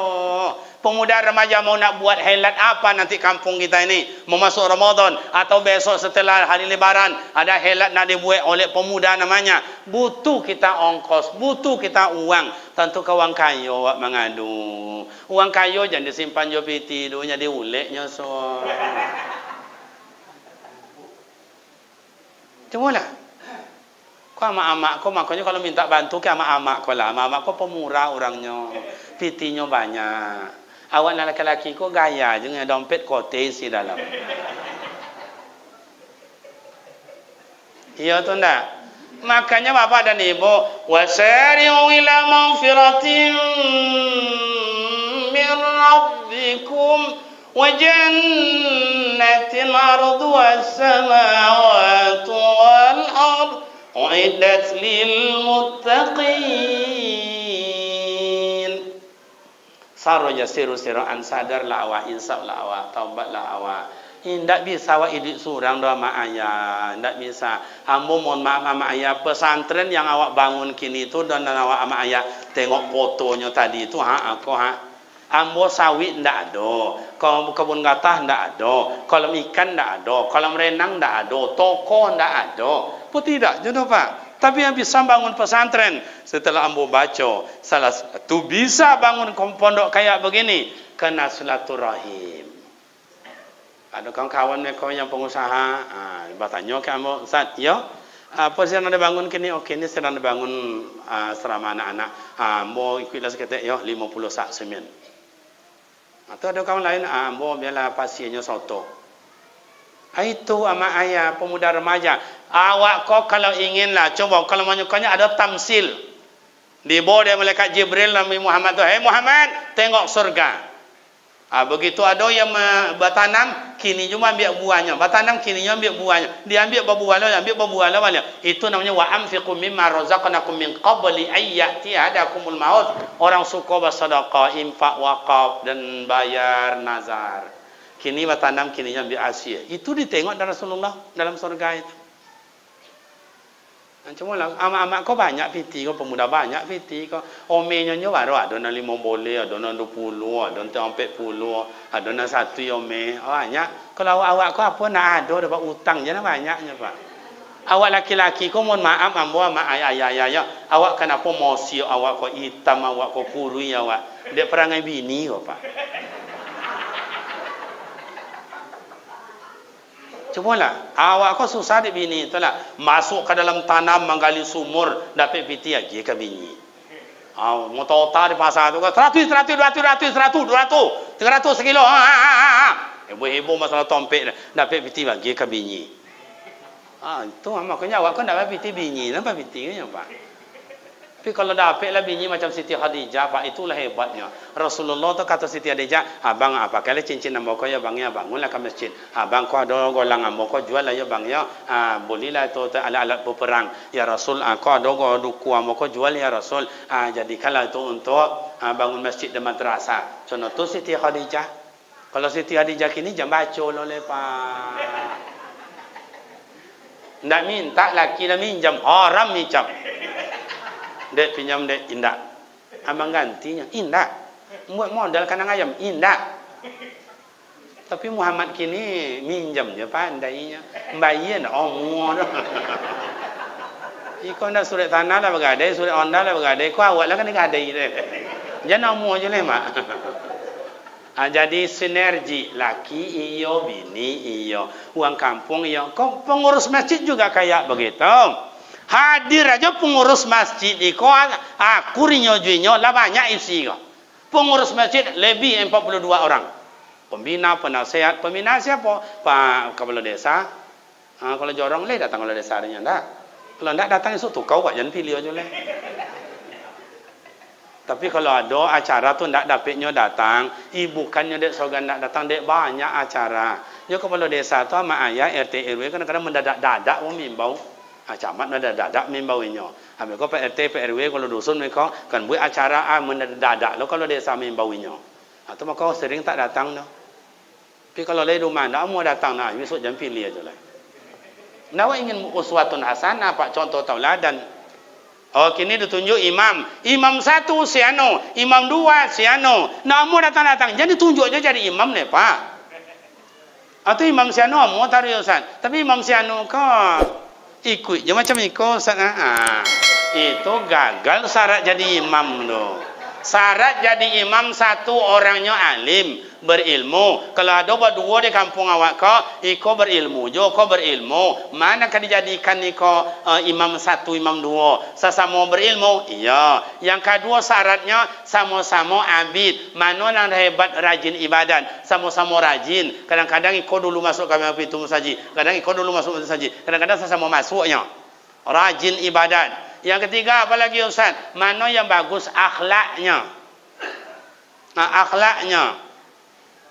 Pemuda remaja mau nak buat highlight apa nanti kampung kita ini mau masuk Ramadan atau besok setelah hari Lebaran ada highlight nak dibuat oleh pemuda namanya. Butuh kita ongkos, butuh kita uang. Tentu kawan kaya awak mengadu. Uang kaya jangan disimpan jo piti, dunya diuleknya so. Cumalah. Kau amak-amak kau makanya kalau minta bantu ke amak-amak kau lah. Amak-amak kau pemurah orangnya. Pitinya banyak. Awak nak laki-laki kau gaya je dengan dompet kote isi dalam. Iya tu ndak? Makanya bapak dan ibu wasari'u ila maghfiratin min rabbikum wa jannatin 'arduha as-samawati wal ard uiddat lil muttaqin. Saroja siru-siruan sadarlah awak, insaflah awak, taubatlah awak. Tidak bisa awak hidup surang doa mak ayah, tidak bisa. Ambo mohon maaf mak ayah, pesantren yang awak bangun kini itu dan awak mak ayah tengok fotonya tadi itu Ambo sawit tidak ada, kalau kebun gatah tidak ada, kolam ikan tidak ada, kolam renang tidak ada, toko tidak ada. Pun tidak, jodoh pak. Tapi yang bisa bangun pesantren setelah ambo baca salah satu bisa bangun pondok kayak begini kena silaturahim. Ada kawan-kawan mereka yang pengusaha, bertanya ke ambo, Ustaz, ya, apa sedang ada bangun kini? Okey, ini sedang ada bangun asrama anak-anak. Ambo ikutlah seketik, ya, 50 sak semen. Atau ada kawan lain, ambo biarlah pasiennya soto. Itu ama ayah pemuda remaja. Awak kau kalau inginlah coba kalau menyukanya ada tamsil. Dibawa dari malaikat Jibril Nabi Muhammad tu, "Hey Muhammad, tengok surga." Begitu ada yang bertanam, kini cuma ambil buahnya. Bertanam, kini ambil buahnya. Dia ambil berbuah, ambil berbuah lawan. Itu namanya wa anfiqu mimma razaqnakum min qabli ayyati hadakumul maut. Orang suka bersedekah, infak, wakaf dan bayar nazar. Kini bertanam, kini ambil hasil. Itu ditengok dari Rasulullah dalam surga itu. Cuma lah, amak-amak kau banyak piti, kau pemuda banyak piti, kau omenya nyo baru ada na 5 boleh, ada na 20, ada na 40, ada na 1 ome, banyak. Kalau awak kau apa nak ada dapat utang je na banyaknya pak. Awak laki-laki kau mohon maaf ambo mak ayah, awak kenapa mosi awak kau hitam, awak kau kurui awak, dek perangai bini kau pak. Cubalah, awak kau susah di bini itulah. Masuk ke dalam tanam, menggali sumur, dapat piti lagi ke bini. Mau total di pasar tu, 100, 300 sekilo. Heboh masalah tompek, dapat piti lagi ke bini. Itu makanya awak kau dapat piti bini, nampak piti kan pak. Tapi kalau dapatlah bini macam Siti Khadijah, pak, itulah hebatnya. Rasulullah tu kata Siti Khadijah, abang apa kali cincin ambo kau ya bang ya bangunlah ke masjid. Abang kau ada golang ambo kau jual lah ya bang ya. Bolehlah itu alat-alat berperang. Ya Rasul, kau ada duku ambo kau jual ya Rasul. Jadikanlah itu untuk bangun masjid dan madrasah. Contoh tu Siti Khadijah. Kalau Siti Khadijah kini jam baca oleh pak. Ndak minta laki dah minjam, haram minjam. Dek pinjam dek indak. Abang gantinya indak. Buat modal kandang ayam indak. Tapi Muhammad kini minjam je pandainya. Bayar omor. Iko ndak surat tanah lah bergadai, surat onda lah bergadai. Kau awak lah kan gadai deh. Jangan omor je leh mak. Jadi sinergi laki iyo bini iyo. Uang kampung iyo. Kau pengurus masjid juga kayak begitu. Hadir aja pengurus masjid iko kurinyo juinyo lah banyak isi ko. Pengurus masjid lebih 42 orang. Pembina, penasehat, pembina siapa? Pak kepala desa. Kalau jorong le datang kepala desanya ndak. Kalau ndak datang esok tu kau jangan pilih aja le. Tapi kalau ada acara tu ndak dapatnya datang, bukannya dek sogan ndak datang, dek banyak acara. Yo kepala desa tu sama ayah RT RW kadang-kadang mendadak-dadak wong mimbau. Camat mendadak mimbauinyo. Habis ko PRT PRW kalau dusun mereka kan buat acara mendadak lo kalau desa mimbauinyo. Atau maka sering tak datang no. Tapi kalau le rumah ndak mau datang nah, besok jam pilih aja lah. Nawa ingin uswatun hasanah pak, contoh tauladan. Kini ditunjuk imam. Imam 1 siano, imam 2 siano. Nak mau datang-datang, jadi tunjuk aja jadi imam nih pak. Atau imam siano mau tariusan. Tapi imam siano kok ikut je macam ikut itu gagal syarat jadi imam tu. Syarat jadi imam 1 orangnya alim, berilmu. Kalau ada berdua di kampung awak iko berilmu, joko berilmu. Manakah dijadikan iko imam 1, imam 2? Sesama berilmu, iya. Yang kedua syaratnya sama-sama abid. Mana yang hebat rajin ibadat, sama-sama rajin. Kadang-kadang iko dulu masuk kami pintu masjid, kadang iko dulu masuk masjid, kadang-kadang sesama masuknya. Rajin ibadat. Yang ketiga apa lagi Ustaz? Mana yang bagus akhlaknya. Akhlaknya.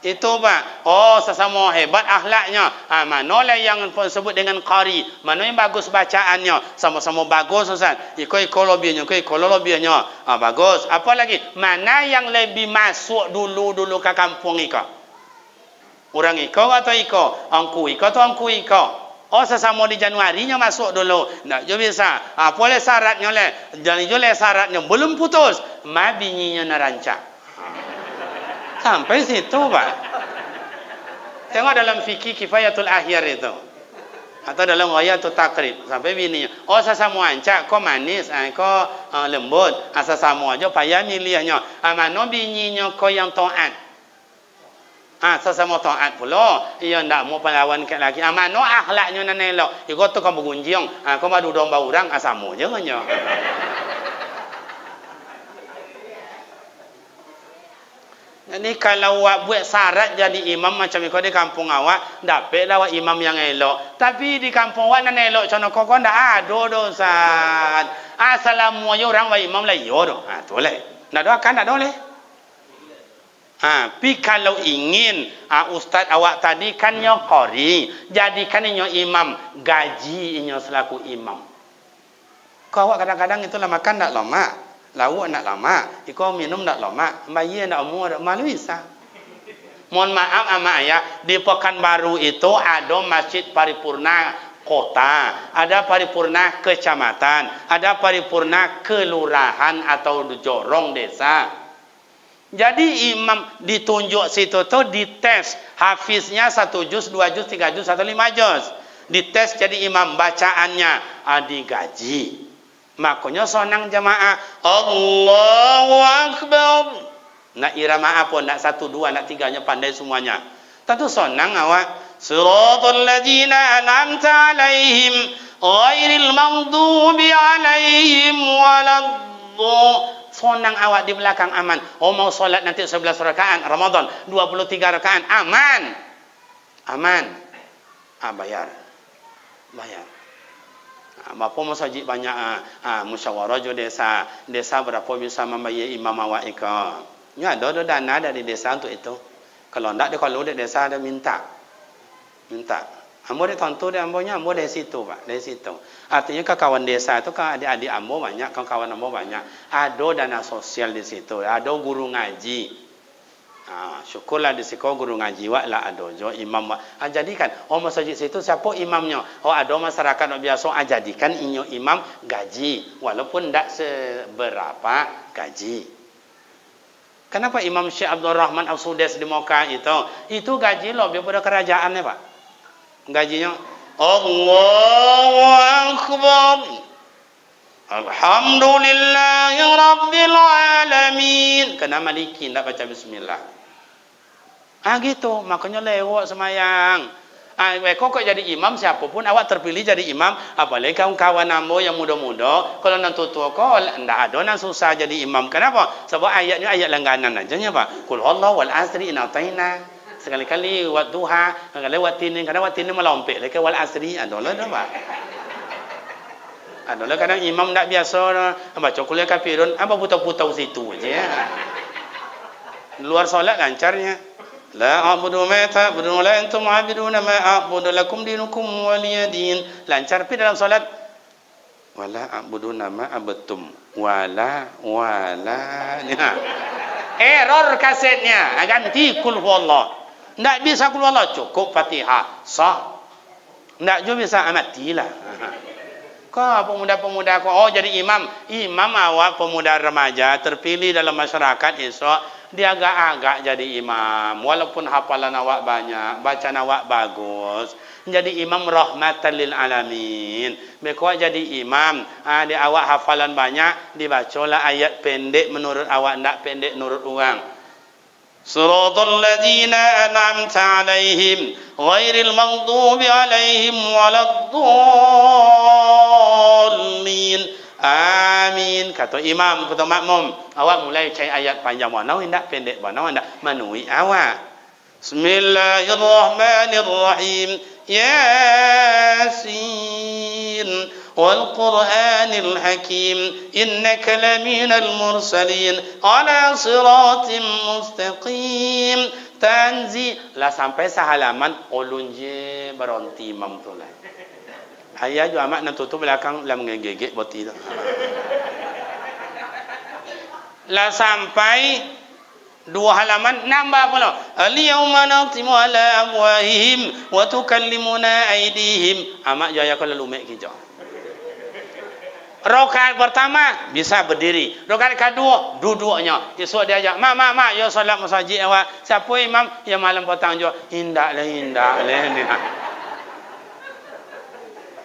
Itu pak. Sesama hebat akhlaknya. Mana lah yang disebut dengan qari. Mana yang bagus bacaannya. Sama-sama bagus Ustaz. Iko lebihnya, iko lebihnya. Bagus. Apa lagi? Mana yang lebih masuk dulu ke kampung iko? Orang iko atau iko? Angku iko atau angku iko? Sesama di Januarinya masuk dulu. Nak jo bisa. Boleh syaratnya le. Dan jo le syaratnya belum putus, bininya narancak. Sampai situ, Pak. Tengok dalam fikih Kifayatul Ahyar itu. Atau dalam Ghayatul Taqrib sampai bininya. Sesama ancak kau manis, kau lembut. Sesama aja payah milihnya. Mana bininya kau yang taat. Sesama taat pula. Ia ndak mau pelawan kat lagi. Mana akhlaknya nan elok. Iko tu kau bergunjing. Kau madu domba orang sama je nya. Jadi kalau awak buat syarat jadi imam macam iko di kampung awak, dapatlah awak imam yang elok. Tapi di kampung awak nan elok contoh kau ndak ada dosan. Assalamualaikum orang wa imam lah yo doh. Tu leh. Ndak doakan ndak boleh. Pi kalau ingin ustaz awak tadi kan nyo qori, jadikan nyo imam, gaji nyo selaku imam. Kau awak kadang-kadang itulah makan tak lama, lauk nak lama, ikau minum tak lama, bayi nak umur tak malu isa. Mohon maaf ama ayah, di Pekanbaru itu ada masjid paripurna kota, ada paripurna kecamatan, ada paripurna kelurahan atau jorong desa. Jadi imam ditunjuk situ tu dites hafiznya 1 juz, 2 juz, 3 juz atau 5 juz. Dites jadi imam, bacaannya digaji. Makanya sonang jamaah Allahu Akbar. Nak irama apa, nak 1, 2, nak 3-nya pandai semuanya. Tentu sonang awak. Siratal ladzina an'amta alaihim ghairil maghdubi alaihim waladdallin. Sonang awak di belakang aman. Oh mau solat nanti 11 rakaat Ramadan, 23 rakaat aman. Aman. Bayar. Bapa masjid banyak musyawarah jo desa. Desa berapa bisa membayar imam awak ika. Ya ada dana dari desa untuk itu. Kalau ndak kalau di desa ada minta. Ambo dia tentu dia ambonya ambo dari situ Pak, dari situ. Artinya kawan desa itu kan adik-adik ambo banyak, kawan ambo banyak. Ada dana sosial di situ, ada guru ngaji. Syukurlah di situ guru ngaji wak lah ada jo imam. Jadikan masjid situ siapa imamnya? Ada masyarakat biasa jadikan inyo imam gaji walaupun ndak seberapa gaji. Kenapa Imam Syekh Abdul Rahman Al-Sudes di Mekah itu gaji lebih pada kerajaannya Pak. Gajinya Allahu Akbar Alhamdulillahi Rabbil Alamin. Kena maliki tak baca bismillah. Gitu, makanya lewat semayang. Kok jadi imam siapapun awak terpilih jadi imam, apalagi kawan-kawan ambo yang muda-muda, kalau nanti tua kau ndak ada nan susah jadi imam. Kenapa? Sebab ayatnya ayat langganan aja nya Pak. Qul huwallahu wal asri inna ataina. Sekali-kali wat duha, sekali wat tinin, kadang wat tinin melompek lagi wal asri adalah dah Pak. Adalah kadang imam tak biasa baca kuliah kafirun, apa putau-putau situ aja ya. Luar solat lancarnya. La a'budu ma ta'budun la antum 'abiduna ma a'budu lakum dinukum waliyadin. Lancar pi dalam solat. Wala a'buduna ma abtum wala. Error kasetnya, ganti kul huwallah. Ndak bisa kul huwallah, cukup Fatihah, sah. Ndak juga bisa matilah. Kau pemuda-pemuda kau jadi imam awak pemuda remaja terpilih dalam masyarakat esok dia agak-agak jadi imam walaupun hafalan awak banyak, bacaan awak bagus. Jadi imam rahmatan lil alamin. Bekau jadi imam, di awak hafalan banyak, dibacalah ayat pendek menurut awak, ndak pendek menurut orang. Siratal ladzina an'amta alaihim ghairil maghdubi alaihim waladdallin. Amin. Kata imam, kata makmum, awak mulai cari ayat panjang mana hendak pendek mana hendak menui awak. Bismillahirrahmanirrahim. Yasin wal Qur'anil Hakim innaka laminal mursalin ala siratim mustaqim. Tanzi lah sampai sehalaman olunje berhenti imam tu lah. Ayah juga amat nak tutup belakang lah mengegek boti tu. Lah sampai 2 halaman nambah pula. Al-yawma natimu ala afwahihim wa tukallimuna aydihim. Amak jaya kalau lumek kijau. Rakaat pertama bisa berdiri. Rakaat kedua duduknya. Esok dia ajak, "Mak, ya solat masjid awak. Siapa imam? Ya malam petang juga." Hindak lah.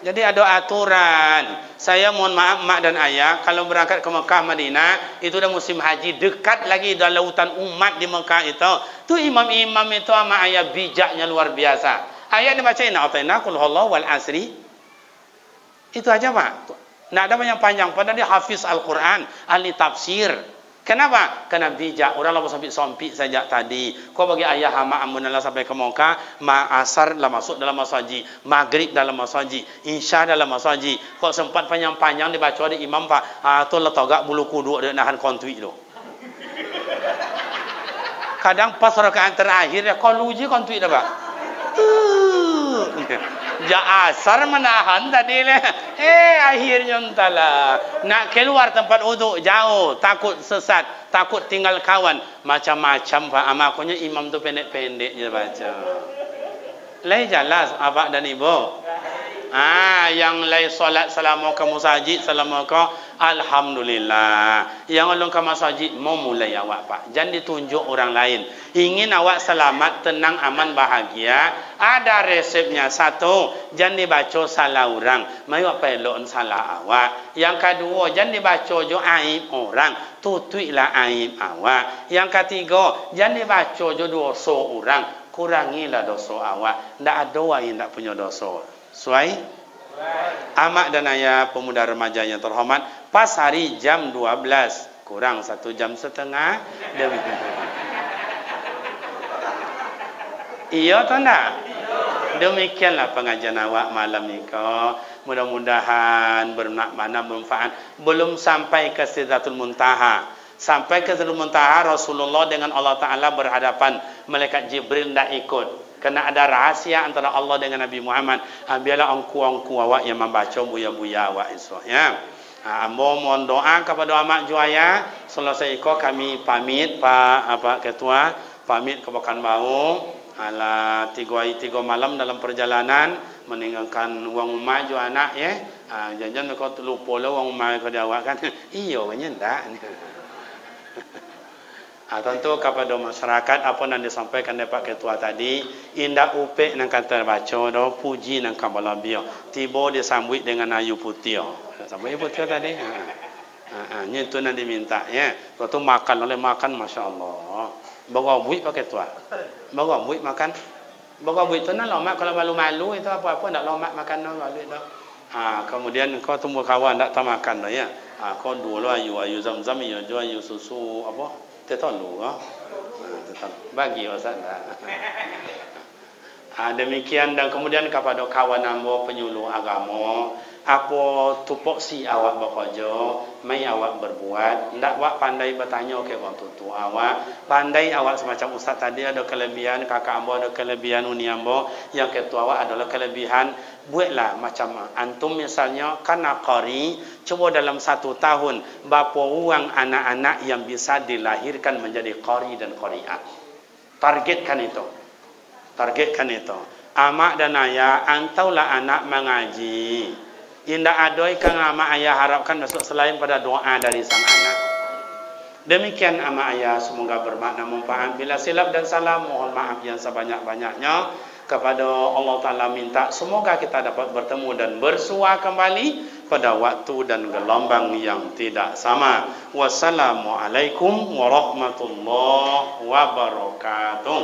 Jadi ada aturan. Saya mohon maaf mak dan ayah, kalau berangkat ke Mekah Madinah, itu dah musim haji, dekat lagi dalam lautan umat di Mekah itu. Tu imam-imam itu sama ayah bijaknya luar biasa. Ayat dibacain, "A'taina qul huwallahu wal asri." Itu aja Pak. Tidak ada banyak panjang. Padahal dia hafiz Al-Quran, ahli tafsir. Kenapa? Karena bijak. Orang lah sampai sompik saja tadi. Kau bagi ayah hama amunallah sampai ke Mekah, asar dalam masuk dalam masjid, maghrib dalam masjid, isya dalam masjid. Kau sempat panjang-panjang dibaca di imam Pak. Tu lah togak bulu kudu dia nahan kontui tu. Kadang pas rakaat terakhir ya kau luji kau tuit apa? Ja asar menahan tadi le. Akhirnya entahlah. Nak keluar tempat uduk jauh, takut sesat, takut tinggal kawan, macam-macam Pak. Makanya imam tu pendek-pendek je baca. Lai jelas abang dan ibu. Yang lai solat selama ke masjid selama ke alhamdulillah. Yang ulun ke masjid mau mulai awak Pak. Jangan ditunjuk orang lain. Ingin awak selamat, tenang, aman, bahagia. Ada resepnya satu, jangan dibaca salah orang. Mai awak pelon salah awak. Yang kedua, jangan dibaca jo aib orang. Tutuilah aib awak. Yang ketiga, jangan dibaca jo dosa orang. Kurangilah dosa awak. Ndak ada yang ndak punya dosa. Suai? Amak dan ayah pemuda remaja yang terhormat, pas hari jam 12 kurang 1 jam setengah iya atau enggak? Demikianlah pengajian awak malam ni ko. Mudah-mudahan bermanfaat. Belum sampai ke Sidratul Muntaha. Sampai ke Sidratul Muntaha Rasulullah dengan Allah Ta'ala berhadapan. Malaikat Jibril tidak ikut. Kerana ada rahasia antara Allah dengan Nabi Muhammad. Biarlah angku-angku awak yang membaca buya-buya awak esok. Ya. Ambo mohon doa kepada amak juaya. Selesai iko kami pamit Pak Ketua. Pamit ke Pekanbaru. Ala 3 malam dalam perjalanan. Meninggalkan wang umah ju anak ya. Jangan kau lupa lah wang umah kau awak kan. Iyo banyak tak. Tentu kepada masyarakat apa yang disampaikan oleh Pak Ketua tadi, indah upek nang kata baca do puji nang kabala bio. Tiba disambut dengan ayu putih. Sambut ayu putih tadi. Nyentuh nang diminta ya. Waktu makan oleh makan masya-Allah. Bawa buit Pak Ketua. Bawa buit makan. Bawa buit tu nak lomak kalau malu-malu itu apa-apa ndak lomak makan no malu itu. Kemudian kau tunggu kawan ndak tak makan dah ya. Kau dulu ayu zam-zam ayu susu apa? Tetolu bagi Ustaz. Demikian dan kemudian kepada kawan ambo penyuluh agama, apa tupok si awak bekerja, mai awak berbuat, ndak awak pandai bertanya ke orang tutu awak, pandai awak semacam Ustaz tadi ada kelebihan, kakak ambo ada kelebihan, uni ambo, yang ketua awak adalah kelebihan. Buatlah macam antum misalnya kana qari, cuba dalam 1 tahun berapa orang anak-anak yang bisa dilahirkan menjadi qari dan qari'ah. Targetkan itu. Amak dan ayah antaulah anak mengaji. Indah adoi kang amak ayah harapkan masuk selain pada doa dari sang anak. Demikian amak ayah, semoga bermakna manfaat. Bila silap dan salah mohon maaf yang sebanyak-banyaknya. Kepada Allah Ta'ala minta semoga kita dapat bertemu dan bersua kembali pada waktu dan gelombang yang tidak sama. Wassalamualaikum warahmatullahi wabarakatuh.